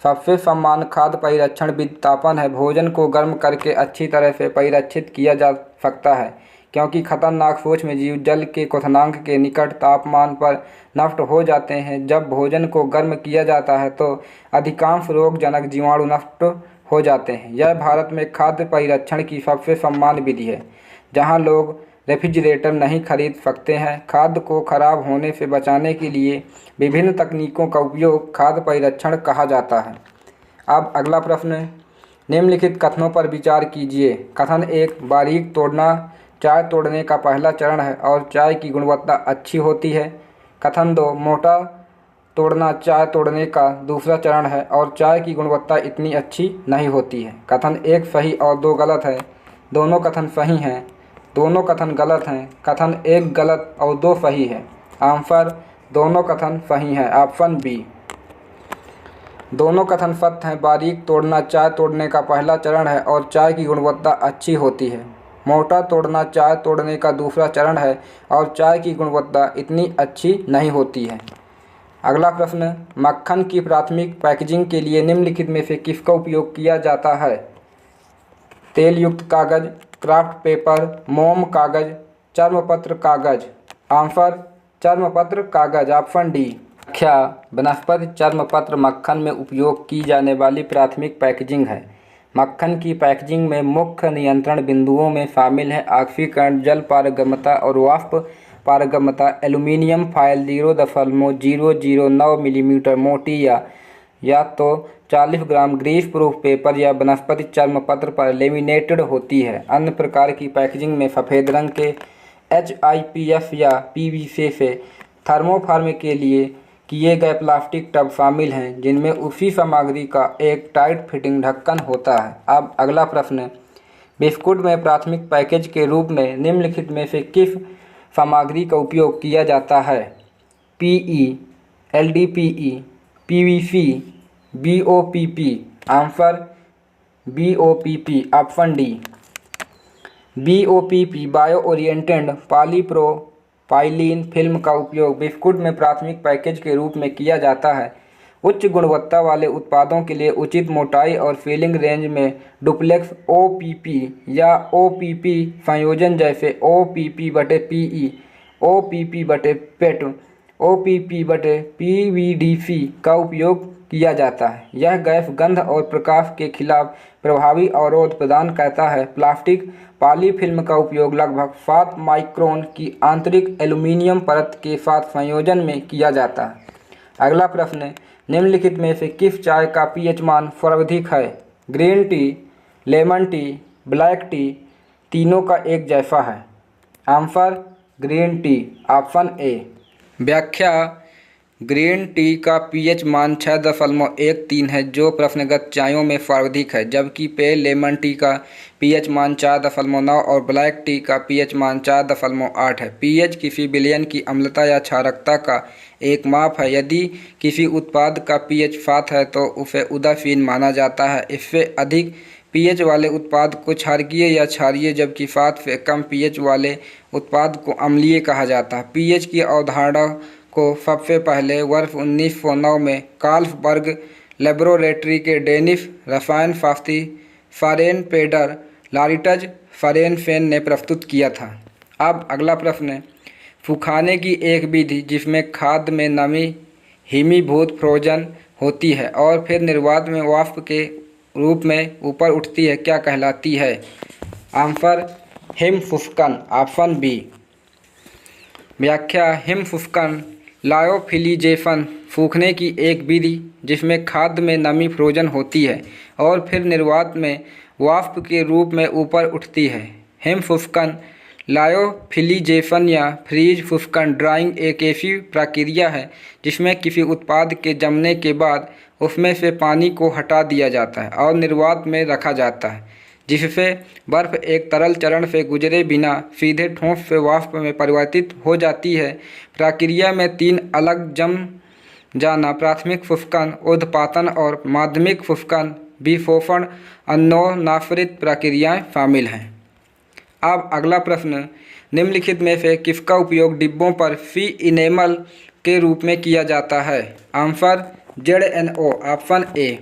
Speaker 1: सबसे समान खाद्य परिरक्षण विधि तापन है। भोजन को गर्म करके अच्छी तरह से परिरक्षित किया जा सकता है, क्योंकि खतरनाक सूक्ष्म जीव जल के क्वथनांक के निकट तापमान पर नष्ट हो जाते हैं। जब भोजन को गर्म किया जाता है तो अधिकांश रोगजनक जीवाणु नष्ट हो जाते हैं। यह भारत में खाद्य परिरक्षण की सबसे समान विधि है, जहां लोग रेफ्रिजरेटर नहीं खरीद सकते हैं। खाद्य को खराब होने से बचाने के लिए विभिन्न तकनीकों का उपयोग खाद्य परिरक्षण कहा जाता है। अब अगला प्रश्न, निम्नलिखित कथनों पर विचार कीजिए। कथन 1, बारीक तोड़ना चाय तोड़ने का पहला चरण है और चाय की गुणवत्ता अच्छी होती है। कथन 2, मोटा तोड़ना चाय तोड़ने का दूसरा चरण है और चाय की गुणवत्ता इतनी अच्छी नहीं होती है। कथन 1 सही और 2 गलत है। दोनों कथन सही हैं। दोनों कथन गलत हैं। कथन 1 गलत और 2 सही है। आंसर दोनों कथन सही हैं, ऑप्शन बी। दोनों कथन सत्य हैं। बारीक तोड़ना चाय तोड़ने का पहला चरण है और चाय की गुणवत्ता अच्छी होती है। मोटा तोड़ना चाय तोड़ने का दूसरा चरण है और चाय की गुणवत्ता इतनी अच्छी नहीं होती है। अगला प्रश्न, मक्खन की प्राथमिक पैकेजिंग के लिए निम्नलिखित में से किसका उपयोग किया जाता है? तेल युक्त कागज, क्राफ्ट पेपर, मोम कागज, चर्मपत्र कागज। आंसर चर्मपत्र कागज, ऑप्शन डी। व्याख्या, वनस्पति चर्मपत्र मक्खन में उपयोग की जाने वाली प्राथमिक पैकेजिंग है। मक्खन की पैकेजिंग में मुख्य नियंत्रण बिंदुओं में शामिल है ऑक्सीकरण, जल पारगम्यता और वाष्प पारगम्यता। एल्यूमीनियम फॉयल 0.009 मिलीमीटर मोटी या या तो 40 ग्राम ग्रीस प्रूफ पेपर या वनस्पति चर्म पत्र पर लेमिनेटेड होती है। अन्य प्रकार की पैकेजिंग में सफ़ेद रंग के HIPS या PVC से थर्मोफॉर्म के लिए किए गए प्लास्टिक टब शामिल हैं, जिनमें उसी सामग्री का एक टाइट फिटिंग ढक्कन होता है। अब अगला प्रश्न, बिस्कुट में प्राथमिक पैकेज के रूप में निम्नलिखित में से किस सामग्री का उपयोग किया जाता है? PE, LDPE, PVC, BOPP। Answer BOPP, option D. BOPP bio oriented polypropylene film का उपयोग बिस्कुट में प्राथमिक पैकेज के रूप में किया जाता है। उच्च गुणवत्ता वाले उत्पादों के लिए उचित मोटाई और फिलिंग रेंज में डुप्लेक्स OPP या OPP संयोजन जैसे OPP/PE, OPP/PET, OPP/PVDC का उपयोग किया जाता है। यह गैस गंध और प्रकाश के खिलाफ प्रभावी अवरोध प्रदान करता है। प्लास्टिक पॉलीफिल्म का उपयोग लगभग 7 माइक्रोन की आंतरिक एल्यूमीनियम परत के साथ संयोजन में किया जाता है। अगला प्रश्न, निम्नलिखित में से किस चाय का pH मान सर्वाधिक है? Green tea, lemon tea, black T, तीनों का एक जैसा है। Answer green tea, option A. व्याख्या, ग्रीन टी का pH मान 6.13 है, जो प्रश्नगत चायों में सर्वाधिक है, जबकि पेल लेमन टी का pH मान 4.9 और ब्लैक टी का pH मान 4.8 है। pH किसी विलयन की अम्लता या क्षारकता का एक माप है। यदि किसी उत्पाद का pH 7 है तो उसे उदासीन माना जाता है। इससे अधिक pH वाले उत्पाद को क्षारकीय या क्षारीय, जबकि 7 से कम pH वाले उत्पाद को अम्लीय कहा जाता है। pH की अवधारणा को सबसे पहले वर्ष 1909 में कार्लसबर्ग लेबोरेटरी के डेनिश रसायन शास्त्री सोरेन पेडर लॉरिट्ज सोरेनसेन ने प्रस्तुत किया था। अब अगला प्रश्न, सुखाने की एक विधि जिसमें खाद्य में नमी हिमीभूत फ्रोजन होती है और फिर निर्वात में वाष्प के रूप में ऊपर उठती है, क्या कहलाती है? आंसर हिमशुष्कन, ऑप्शन बी। व्याख्या, हिमशुष्कन लायोफिलिजेशन सूखने की एक विधि जिसमें खाद्य में नमी फ्रोजन होती है और फिर निर्वात में वाष्प के रूप में ऊपर उठती है। हिमशुष्कन लायोफिलिजेशन या फ्रीज शुष्कन ड्राइंग एक ऐसी प्रक्रिया है जिसमें किसी उत्पाद के जमने के बाद उसमें से पानी को हटा दिया जाता है और निर्वात में रखा जाता है, जिससे बर्फ एक तरल चरण से गुजरे बिना सीधे ठोस से वाष्प में परिवर्तित हो जाती है। प्रक्रिया में 3 अलग जम जाना, प्राथमिक शुष्कन, ऊर्ध्वपातन और माध्यमिक शुष्कन विशोषण अनौनाश्रित प्रक्रियाएं शामिल हैं। अब अगला प्रश्न, निम्नलिखित में से किसका उपयोग डिब्बों पर सी इनेमल के रूप में किया जाता है? Answer ZNO, option A.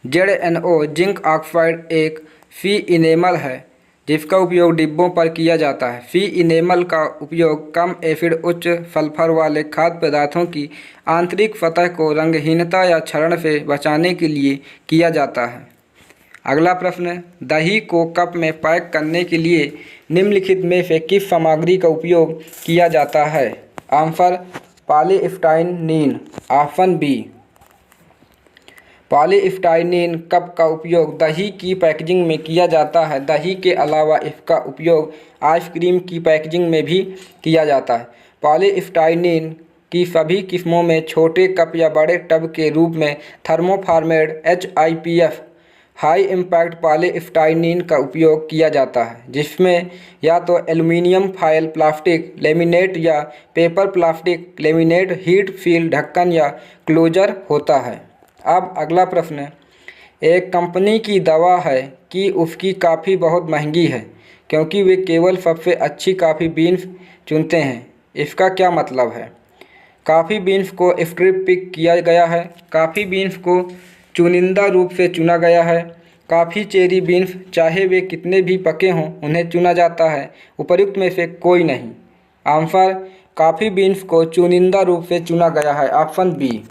Speaker 1: ZNO zinc oxide एक सी इनेमल है जिसका उपयोग डिब्बों पर किया जाता है। सी इनेमल का उपयोग कम एसिड उच्च सल्फर वाले खाद्य पदार्थों की आंतरिक सतह को रंगहीनता या क्षरण से बचाने के लिए किया जाता है। अगला प्रश्न, दही को कप में पैक करने के लिए निम्नलिखित में से किस सामग्री का उपयोग किया जाता है? Answer polystyrene, option B. Polystyrene cup का उपयोग दही की पैकेजिंग में किया जाता है। दही के अलावा इसका उपयोग आइसक्रीम की पैकेजिंग में भी किया जाता है। पॉलीस्टाइनीन की सभी किस्मों में छोटे कप या बड़े टब के रूप में थर्मोफॉर्मेड HIPS हाई इम्पैक्ट पॉलीस्टाइनीन का उपयोग किया जाता है, जिसमें या तो एल्यूमीनियम फॉयल प्लास्टिक लेमिनेट या paper plastic laminate heat seal ढक्कन या क्लोजर होता है। अब अगला प्रश्न, एक कंपनी की दावा है कि उसकी कॉफ़ी बहुत महंगी है क्योंकि वे केवल सबसे अच्छी कॉफ़ी बीन्स चुनते हैं। इसका क्या मतलब है? कॉफ़ी बीन्स को स्ट्रिप पिक किया गया है। कॉफ़ी बीन्स को चुनिंदा रूप से चुना गया है। कॉफ़ी चेरी बीन्स चाहे वे कितने भी पके हों उन्हें चुना जाता है। उपर्युक्त में से कोई नहीं। आंसर कॉफ़ी बीन्स को चुनिंदा रूप से चुना गया है, ऑप्शन बी।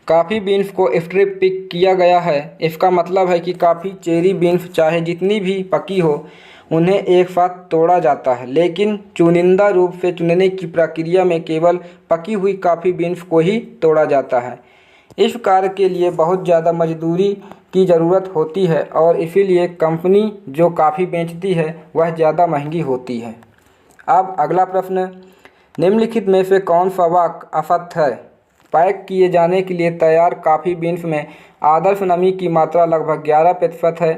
Speaker 1: कॉफ़ी बीन्स को स्ट्रिप पिक किया गया है, इसका मतलब है कि कॉफ़ी चेरी बीन्स चाहे जितनी भी पकी हो उन्हें एक साथ तोड़ा जाता है, लेकिन चुनिंदा रूप से चुनने की प्रक्रिया में केवल पकी हुई कॉफ़ी बीन्स को ही तोड़ा जाता है। इस कार्य के लिए बहुत ज़्यादा मजदूरी की ज़रूरत होती है और इसीलिए कंपनी जो कॉफ़ी बेचती है वह ज़्यादा महंगी होती है। अब अगला प्रश्न, निम्नलिखित में से कौन सा वाक्य असत्य है? पैक किए जाने के लिए तैयार कॉफ़ी बीन्स में आदर्श नमी की मात्रा लगभग 11% है।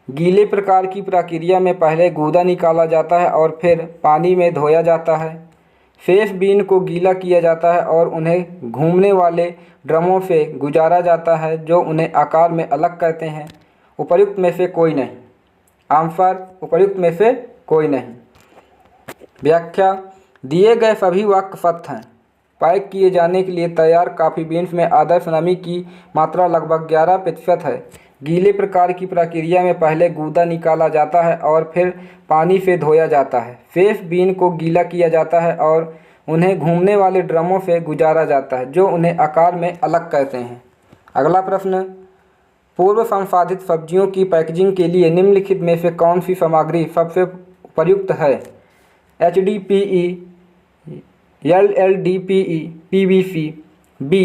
Speaker 1: गीले प्रकार की प्रक्रिया में पहले गूदा निकाला जाता है और फिर पानी में धोया जाता है। शेष बीन को गीला किया जाता है और उन्हें घूमने वाले ड्रमों से गुजारा जाता है जो उन्हें आकार में अलग करते हैं। उपर्युक्त में से कोई नहीं। आंसर उपर्युक्त में से कोई नहीं। व्याख्या, दिए गए सभी वाक्य सत्य हैं। पैक किए जाने के लिए तैयार कॉफ़ी बीन्स में आदर्श नमी की मात्रा लगभग 11% है। गीले प्रकार की प्रक्रिया में पहले गूदा निकाला जाता है और फिर पानी से धोया जाता है। शेष बीन को गीला किया जाता है और उन्हें घूमने वाले ड्रमों से गुजारा जाता है जो उन्हें आकार में अलग करते हैं। अगला प्रश्न, पूर्व संसाधित सब्जियों की पैकेजिंग के लिए निम्नलिखित में से कौन सी सामग्री सबसे उपयुक्त है? HDPE, LLDPE, PVC, B,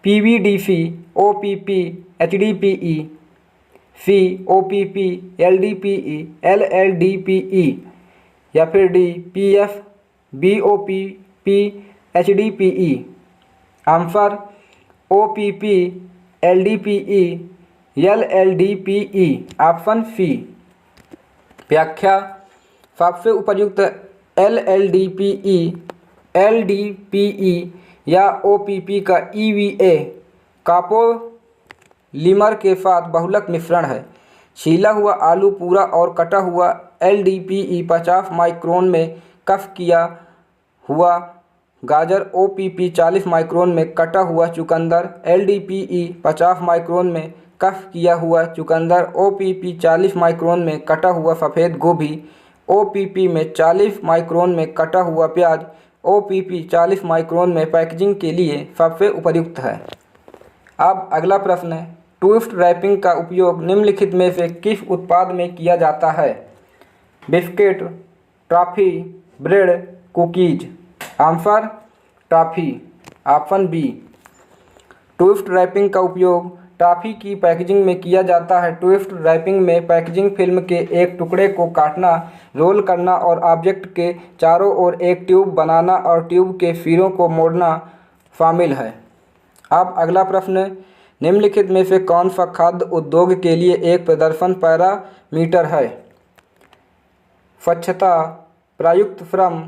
Speaker 1: PVDC, OPP, HDPE, C, OPP, LDPE, LLDPE या फिर D, PF, BOPP, HDPE। Answer OPP, LDPE, LLDPE, option C। व्याख्या, सबसे उपयुक्त LLDPE, LDPE या OPP का EVA कापोलीमर के साथ बहुलक मिश्रण है। छीला हुआ आलू पूरा और कटा हुआ LDPE 50 माइक्रोन में कफ किया हुआ गाजर, OPP 40 माइक्रोन में कटा हुआ चुकंदर, LDPE 50 माइक्रोन में कफ किया हुआ चुकंदर, OPP 40 माइक्रोन में कटा हुआ सफ़ेद गोभी, OPP में 40 माइक्रोन में कटा हुआ प्याज, OPP 40 माइक्रोन में पैकेजिंग के लिए सबसे उपयुक्त है। अब अगला प्रश्न है, ट्विस्ट रैपिंग का उपयोग निम्नलिखित में से किस उत्पाद में किया जाता है? Biscuit, toffee, bread, cookies. Answer toffee, option B. Twist wrapping का उपयोग टॉफ़ी की पैकेजिंग में किया जाता है। ट्विस्ट रैपिंग में पैकेजिंग फिल्म के एक टुकड़े को काटना, रोल करना और ऑब्जेक्ट के चारों ओर एक ट्यूब बनाना और ट्यूब के सिरों को मोड़ना शामिल है। अब अगला प्रश्न, निम्नलिखित में से कौन सा खाद्य उद्योग के लिए एक प्रदर्शन पैरामीटर है? स्वच्छता, प्रयुक्त श्रम,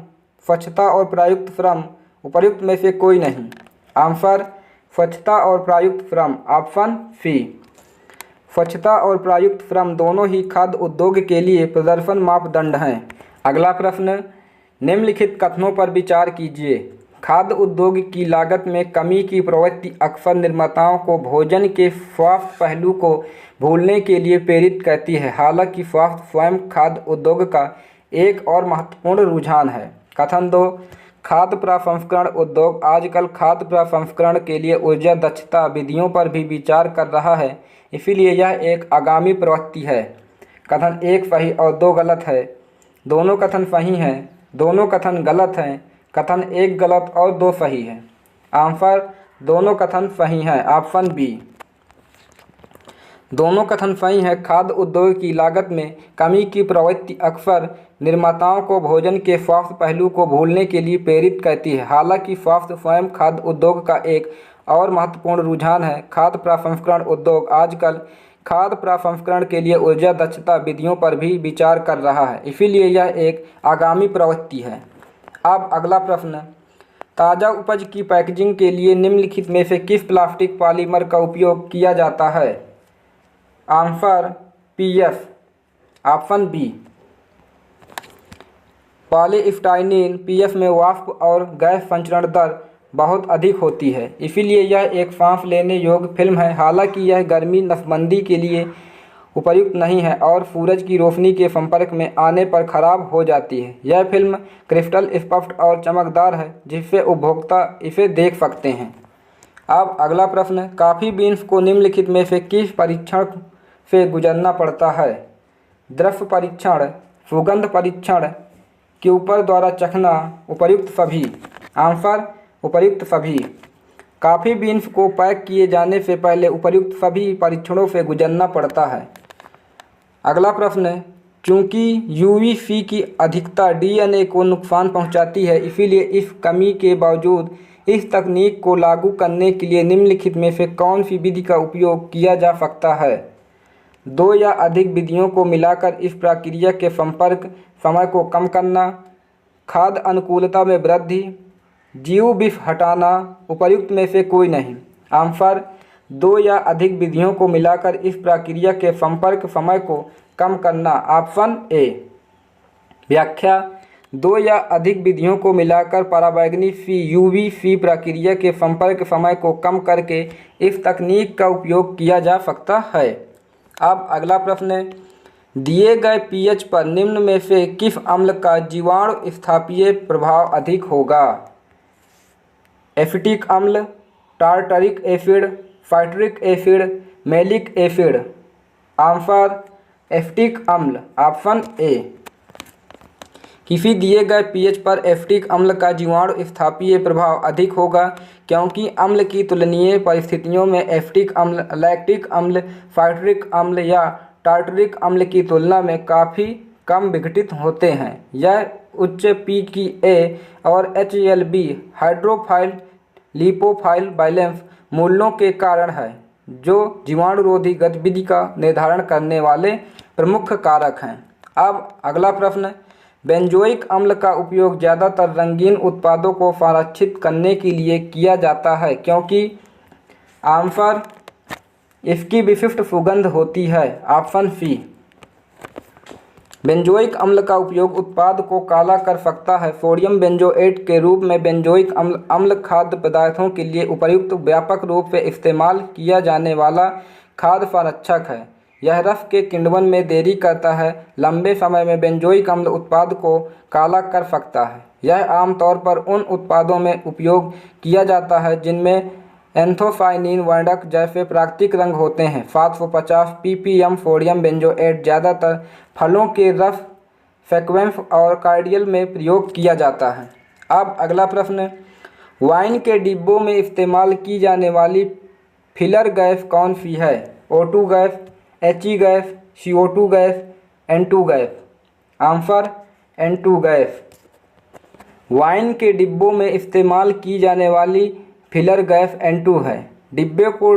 Speaker 1: स्वच्छता और प्रयुक्त श्रम। उपर्युक्त में से कोई नहीं। आंसर स्वच्छता और प्रयुक्त श्रम, ऑप्शन सी। स्वच्छता और प्रयुक्त श्रम दोनों ही खाद्य उद्योग के लिए प्रदर्शन मापदंड हैं। अगला प्रश्न, निम्नलिखित कथनों पर विचार कीजिए। खाद्य उद्योग की लागत में कमी की प्रवृत्ति अक्सर निर्माताओं को भोजन के स्वास्थ्य पहलू को भूलने के लिए प्रेरित करती है। हालांकि स्वास्थ्य स्वयं खाद्य उद्योग का एक और महत्वपूर्ण रुझान है। कथन 2, खाद्य प्रसंस्करण उद्योग आजकल खाद्य प्रसंस्करण के लिए ऊर्जा दक्षता विधियों पर भी विचार कर रहा है, इसीलिए यह एक आगामी प्रवृत्ति है। कथन 1 सही और 2 गलत है। दोनों कथन सही हैं, दोनों कथन गलत हैं। कथन 1 गलत और 2 सही है। आंसर दोनों कथन सही हैं, ऑप्शन बी। दोनों कथन सही हैं। खाद्य उद्योग की लागत में कमी की प्रवृत्ति अक्सर निर्माताओं को भोजन के स्वास्थ्य पहलू को भूलने के लिए प्रेरित करती है। हालांकि स्वास्थ्य स्वयं खाद्य उद्योग का एक और महत्वपूर्ण रुझान है। खाद्य प्रसंस्करण उद्योग आजकल खाद्य प्रसंस्करण के लिए ऊर्जा दक्षता विधियों पर भी विचार कर रहा है, इसीलिए यह एक आगामी प्रवृत्ति है। अब अगला प्रश्न, ताज़ा उपज की पैकेजिंग के लिए निम्नलिखित में से किस प्लास्टिक पॉलीमर का उपयोग किया जाता है? Answer PF, option B. Polystyrene PF में वाष्प और गैस संचरण दर बहुत अधिक होती है, इसीलिए यह एक सांस लेने योग्य फिल्म है। हालांकि यह गर्मी नसबंदी के लिए उपयुक्त नहीं है और सूरज की रोशनी के संपर्क में आने पर खराब हो जाती है। यह फिल्म क्रिस्टल स्पष्ट और चमकदार है, जिससे उपभोक्ता इसे देख सकते हैं। अब अगला प्रश्न, कॉफ़ी बीन्स को निम्नलिखित में से किस परीक्षण से गुजरना पड़ता है? द्रव्य परीक्षण, सुगंध परीक्षण के ऊपर द्वारा चखना, उपर्युक्त सभी। आंसर उपर्युक्त सभी। कॉफ़ी बीन्स को पैक किए जाने से पहले उपर्युक्त सभी परीक्षणों से गुजरना पड़ता है। अगला प्रश्न, चूंकि यूवीसी की अधिकता डीएनए को नुकसान पहुंचाती है, इसीलिए इस कमी के बावजूद इस तकनीक को लागू करने के लिए निम्नलिखित में से कौन सी विधि का उपयोग किया जा सकता है? दो या अधिक विधियों को मिलाकर इस प्रक्रिया के संपर्क समय को कम करना, खाद्य अनुकूलता में वृद्धि, जीव विष हटाना, उपर्युक्त में से कोई नहीं। आंसर दो या अधिक विधियों को मिलाकर इस प्रक्रिया के संपर्क समय को कम करना, ऑप्शन ए। व्याख्या, दो या अधिक विधियों को मिलाकर पराबैंगनी यूवीसी प्रक्रिया के संपर्क समय को कम करके इस तकनीक का उपयोग किया जा सकता है। अब अगला प्रश्न है, दिए गए पीएच पर निम्न में से किस अम्ल का जीवाणु स्थापीय प्रभाव अधिक होगा? एसिटिक अम्ल, tartaric acid, citric acid, malic acid. Answer acetic अम्ल, ऑप्शन ए। किसी दिए गए पीएच पर एसिटिक अम्ल का जीवाणु स्थापीय प्रभाव अधिक होगा क्योंकि अम्ल की तुलनीय परिस्थितियों में एसिटिक अम्ल लैक्टिक अम्ल, साइट्रिक अम्ल या टार्टरिक अम्ल की तुलना में काफ़ी कम विघटित होते हैं। यह उच्च pKa और HLB हाइड्रोफाइल लिपोफाइल बैलेंस मूल्यों के कारण है, जो जीवाणुरोधी गतिविधि का निर्धारण करने वाले प्रमुख कारक हैं। अब अगला प्रश्न, बेंजोइक अम्ल का उपयोग ज़्यादातर रंगीन उत्पादों को संरक्षित करने के लिए किया जाता है क्योंकि आंसर इसकी विशिष्ट सुगंध होती है, ऑप्शन सी। बेंजोइक अम्ल का उपयोग उत्पाद को काला कर सकता है। सोडियम बेंजोएट के रूप में बेंजोइक अम्ल खाद्य पदार्थों के लिए उपयुक्त व्यापक रूप से इस्तेमाल किया जाने वाला खाद्य संरक्षक है। यह रस के किण्वन में देरी करता है, लंबे समय में बेंजोइक अम्ल उत्पाद को काला कर सकता है। यह आमतौर पर उन उत्पादों में उपयोग किया जाता है जिनमें एंथोसाइनिन वर्णक जैसे प्राकृतिक रंग होते हैं। 750 ppm सोडियम बेंजोएट ज़्यादातर फलों के रस, फ्रेग्रेंस और कार्डियल में प्रयोग किया जाता है। अब अगला प्रश्न, वाइन के डिब्बों में इस्तेमाल की जाने वाली फिलर गैस कौन सी है? O2 gas, HE gas, CO2 gas, N2 gas. Answer N2 gas. Wine के डिब्बों में इस्तेमाल की जाने वाली फिलर गैस N2 है। डिब्बे को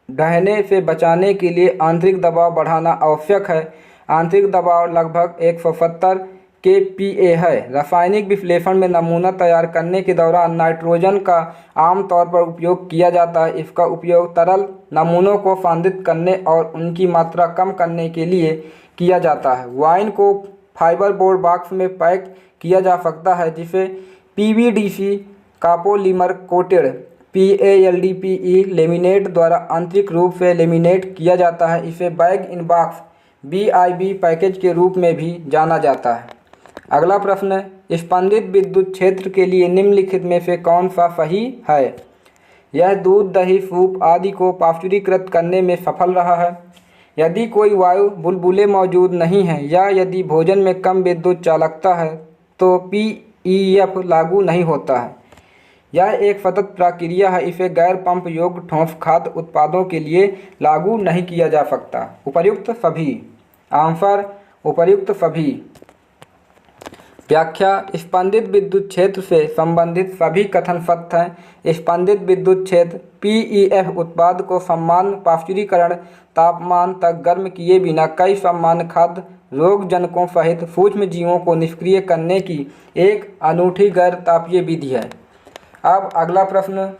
Speaker 1: ढहने से बचाने के लिए आंतरिक दबाव बढ़ाना आवश्यक है। आंतरिक दबाव लगभग 170 kPa है। रासायनिक विश्लेषण में नमूना तैयार करने के दौरान नाइट्रोजन का आमतौर पर उपयोग किया जाता है। इसका उपयोग तरल नमूनों को सांद्रित करने और उनकी मात्रा कम करने के लिए किया जाता है। वाइन को फाइबर बोर्ड बॉक्स में पैक किया जा सकता है जिसे PVDC कापोलीमर कोटेड PALDPE लेमिनेट द्वारा आंतरिक रूप से लेमिनेट किया जाता है। इसे बैग इन बॉक्स BIB पैकेज के रूप में भी जाना जाता है। अगला प्रश्न, स्पंदित विद्युत क्षेत्र के लिए निम्नलिखित में से कौन सा सही है? यह दूध, दही, सूप आदि को पाश्चुरीकृत करने में सफल रहा है। यदि कोई वायु बुलबुले मौजूद नहीं है या यदि भोजन में कम विद्युत चालकता है तो PEF लागू नहीं होता है। यह एक सतत प्रक्रिया है, इसे गैर पंप योग्य ठोस खाद्य उत्पादों के लिए लागू नहीं किया जा सकता। उपर्युक्त सभी। आंसर उपर्युक्त सभी। व्याख्या, स्पंदित विद्युत क्षेत्र से संबंधित सभी कथन सत्य हैं। स्पंदित विद्युत क्षेत्र PEF उत्पाद को सामान्य पाश्चुरीकरण तापमान तक गर्म किए बिना कई सामान्य खाद्य रोगजनकों सहित सूक्ष्म जीवों को निष्क्रिय करने की एक अनूठी गैर तापीय विधि है। अब अगला प्रश्न,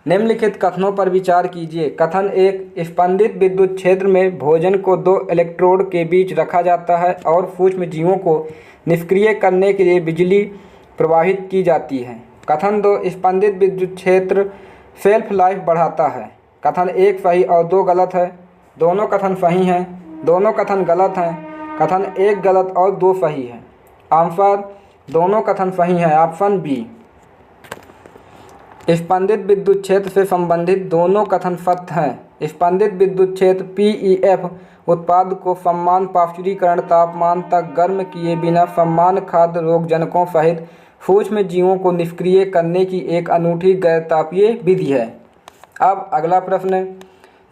Speaker 1: निम्नलिखित कथनों पर विचार कीजिए। कथन 1, स्पंदित विद्युत क्षेत्र में भोजन को दो इलेक्ट्रोड के बीच रखा जाता है और सूक्ष्म जीवों को निष्क्रिय करने के लिए बिजली प्रवाहित की जाती है। कथन 2, स्पंदित विद्युत क्षेत्र शेल्फ लाइफ बढ़ाता है। कथन 1 सही और 2 गलत है। दोनों कथन सही हैं, दोनों कथन गलत हैं। कथन 1 गलत और 2 सही है। आंसर दोनों कथन सही हैं, ऑप्शन बी। स्पंदित विद्युत क्षेत्र से संबंधित दोनों कथन सत्य हैं। स्पंदित विद्युत क्षेत्र PEF उत्पाद को समान पाश्चुरीकरण तापमान तक गर्म किए बिना समान खाद्य रोगजनकों सहित सूक्ष्म जीवों को निष्क्रिय करने की एक अनूठी गैर-तापीय विधि है। अब अगला प्रश्न,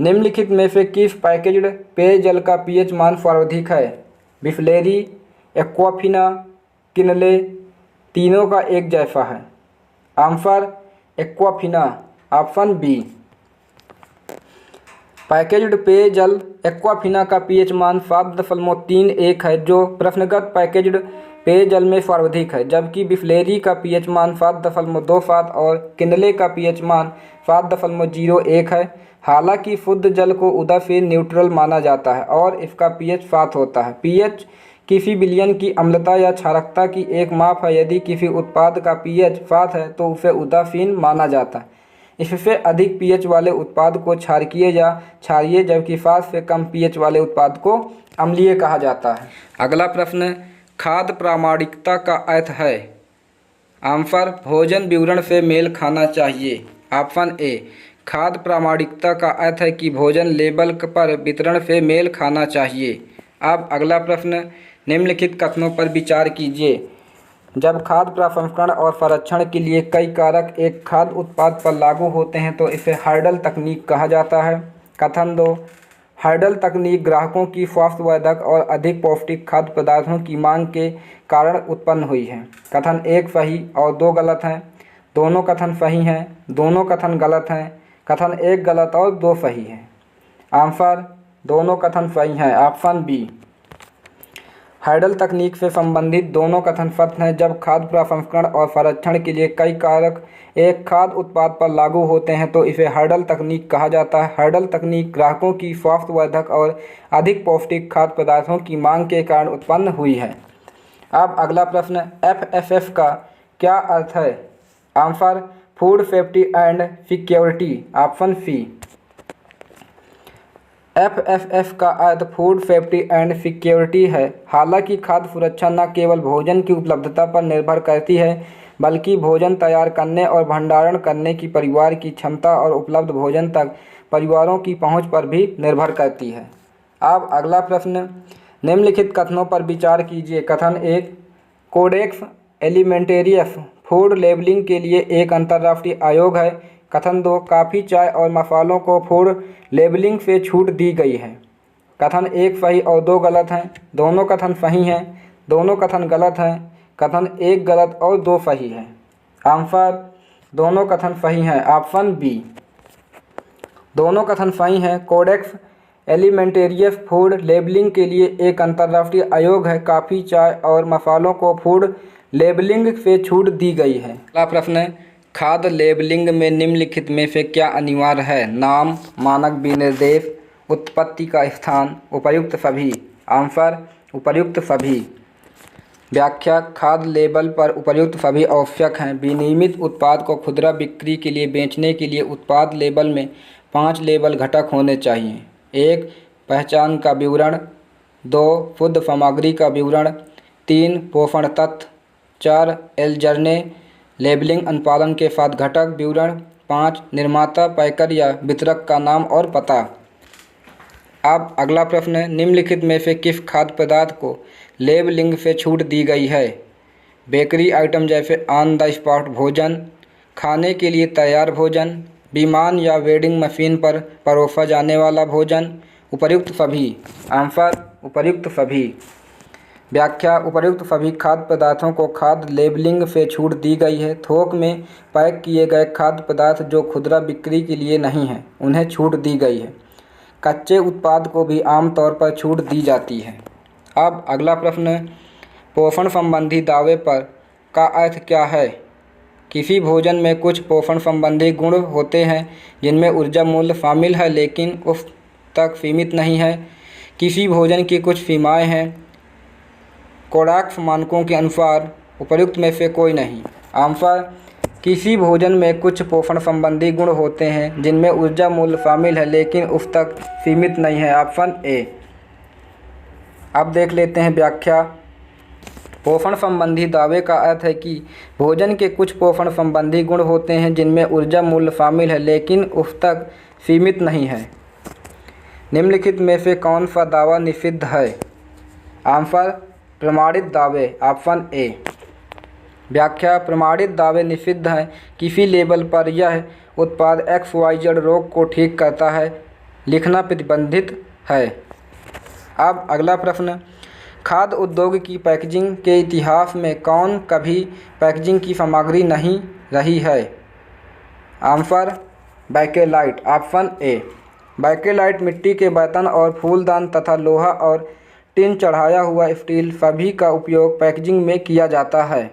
Speaker 1: निम्नलिखित में से किस पैकेज्ड पेयजल का पीएच मान सर्वाधिक है? बिसलेरी, एक्वाफिना, किनले, तीनों का एक जैसा है। Answer Aquafina, option B. Packaged पेयजल एक्वाफिना का पीएच मान 7.31 है, जो प्रश्नगत पैकेज्ड पेयजल में सर्वाधिक है, जबकि बिसलेरी का पीएच मान 7.27 और किनले का पीएच मान 7.01 है। हालांकि शुद्ध जल को उदासीन न्यूट्रल माना जाता है और इसका पीएच 7 होता है। पीएच किसी विलयन की अम्लता या क्षारकता की एक माप है। यदि किसी उत्पाद का पीएच 7 है तो उसे उदासीन माना जाता है। इससे अधिक पीएच वाले उत्पाद को क्षारकीय या क्षारीय, जबकि 7 से कम पीएच वाले उत्पाद को अम्लीय कहा जाता है। अगला प्रश्न, खाद्य प्रामाणिकता का अर्थ है? आंसर भोजन विवरण से मेल खाना चाहिए। Option A. खाद्य प्रामाणिकता का अर्थ है कि भोजन लेबल पर वितरण से मेल खाना चाहिए। अब अगला प्रश्न, निम्नलिखित कथनों पर विचार कीजिए। जब खाद्य प्रसंस्करण और संरक्षण के लिए कई कारक एक खाद्य उत्पाद पर लागू होते हैं तो इसे हर्डल तकनीक कहा जाता है। कथन 2, हर्डल तकनीक ग्राहकों की स्वास्थ्यवर्धक और अधिक पौष्टिक खाद्य पदार्थों की मांग के कारण उत्पन्न हुई है। कथन 1 सही और 2 गलत हैं। दोनों कथन सही हैं। दोनों कथन गलत हैं। कथन 1 गलत और 2 सही हैं। आंसर दोनों कथन सही हैं, ऑप्शन बी। हर्डल तकनीक से संबंधित दोनों कथन सत्य हैं। जब खाद्य प्रसंस्करण और संरक्षण के लिए कई कारक एक खाद्य उत्पाद पर लागू होते हैं तो इसे हर्डल तकनीक कहा जाता है। हर्डल तकनीक ग्राहकों की स्वास्थ्यवर्धक और अधिक पौष्टिक खाद्य पदार्थों की मांग के कारण उत्पन्न हुई है। अब अगला प्रश्न, FSS का क्या अर्थ है? Answer food safety and security, option C. FSS का अर्थ फूड सेफ्टी एंड सिक्योरिटी है। हालांकि खाद्य सुरक्षा न केवल भोजन की उपलब्धता पर निर्भर करती है, बल्कि भोजन तैयार करने और भंडारण करने की परिवार की क्षमता और उपलब्ध भोजन तक परिवारों की पहुंच पर भी निर्भर करती है। अब अगला प्रश्न, निम्नलिखित कथनों पर विचार कीजिए। कथन 1, कोडेक्स एलिमेंटेरियस फूड लेबलिंग के लिए एक अंतर्राष्ट्रीय आयोग है। कथन 2, कॉफ़ी, चाय और मसालों को फूड लेबलिंग से छूट दी गई है। कथन 1 सही और 2 गलत हैं। दोनों कथन सही हैं। दोनों कथन गलत हैं। कथन 1 गलत और 2 सही है। आंसर दोनों कथन सही हैं, ऑप्शन बी। दोनों कथन सही हैं। कोडेक्स एलिमेंटेरियस फूड लेबलिंग के लिए एक अंतर्राष्ट्रीय आयोग है। कॉफ़ी, चाय और मसालों को फूड लेबलिंग से छूट दी गई है। अगला प्रश्न, खाद्य लेबलिंग में निम्नलिखित में से क्या अनिवार्य है? नाम, मानक विनिर्देश, उत्पत्ति का स्थान, उपर्युक्त सभी। आंसर उपर्युक्त सभी। व्याख्या, खाद्य लेबल पर उपर्युक्त सभी आवश्यक हैं। विनिर्मित उत्पाद को खुदरा बिक्री के लिए बेचने के लिए उत्पाद लेबल में 5 लेबल घटक होने चाहिए। 1, पहचान का विवरण। 2, शुद्ध सामग्री का विवरण। 3, पोषण तत्व। 4, एल्जर्ने लेबलिंग अनुपालन के साथ घटक विवरण। 5, निर्माता, पैकर या वितरक का नाम और पता। अब अगला प्रश्न, निम्नलिखित में से किस खाद्य पदार्थ को लेबलिंग से छूट दी गई है? बेकरी आइटम जैसे ऑन द स्पॉट भोजन, खाने के लिए तैयार भोजन, विमान या वेंडिंग मशीन पर परोसा जाने वाला भोजन, उपर्युक्त सभी। आंसर उपर्युक्त सभी। व्याख्या, उपर्युक्त सभी खाद्य पदार्थों को खाद्य लेबलिंग से छूट दी गई है। थोक में पैक किए गए खाद्य पदार्थ जो खुदरा बिक्री के लिए नहीं हैं, उन्हें छूट दी गई है। कच्चे उत्पाद को भी आमतौर पर छूट दी जाती है। अब अगला प्रश्न, पोषण संबंधी दावे पर का अर्थ क्या है? किसी भोजन में कुछ पोषण संबंधी गुण होते हैं जिनमें ऊर्जा मूल्य शामिल है लेकिन उस तक सीमित नहीं है। किसी भोजन की कुछ सीमाएं हैं। कोडाक्स मानकों के अनुसार उपर्युक्त में से कोई नहीं। आंसर, किसी भोजन में कुछ पोषण संबंधी गुण होते हैं जिनमें ऊर्जा मूल्य शामिल है लेकिन उस तक सीमित नहीं है। Option A. अब देख लेते हैं व्याख्या। पोषण संबंधी दावे का अर्थ है कि भोजन के कुछ पोषण संबंधी गुण होते हैं जिनमें ऊर्जा मूल्य शामिल है लेकिन उस तक सीमित नहीं है। निम्नलिखित में से कौन सा दावा निषिद्ध है? आंसर प्रमाणित दावे, ऑप्शन ए। व्याख्या प्रमाणित दावे निषिद्ध हैं। किसी लेबल पर यह उत्पाद XYZ रोग को ठीक करता है लिखना प्रतिबंधित है। अब अगला प्रश्न, खाद्य उद्योग की पैकेजिंग के इतिहास में कौन कभी पैकेजिंग की सामग्री नहीं रही है? Answer Bakelite, option A. Bakelite मिट्टी के बर्तन और फूलदान तथा लोहा और टिन चढ़ाया हुआ स्टील सभी का उपयोग पैकेजिंग में किया जाता है।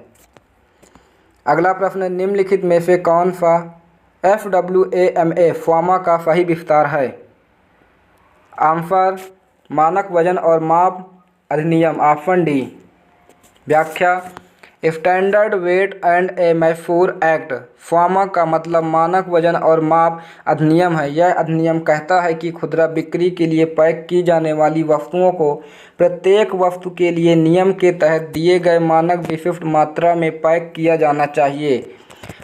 Speaker 1: अगला प्रश्न, निम्नलिखित में से कौन सा FWAMA फार्मा का सही विस्तार है? आंसर मानक वजन और माप अधिनियम, ऑप्शन डी। व्याख्या standard weight and a measure act. Pharma का मतलब मानक वजन और माप अधिनियम है। यह अधिनियम कहता है कि खुदरा बिक्री के लिए पैक की जाने वाली वस्तुओं को प्रत्येक वस्तु के लिए नियम के तहत दिए गए मानक विशिष्ट मात्रा में पैक किया जाना चाहिए।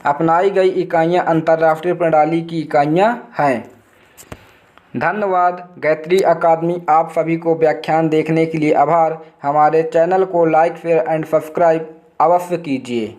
Speaker 1: अपनाई गई इकाइयाँ अंतर्राष्ट्रीय प्रणाली की इकाइयाँ हैं। धन्यवाद। गायत्री अकादमी आप सभी को व्याख्यान देखने के लिए आभार। हमारे चैनल को लाइक, शेयर एंड सब्सक्राइब अवश्य कीजिए।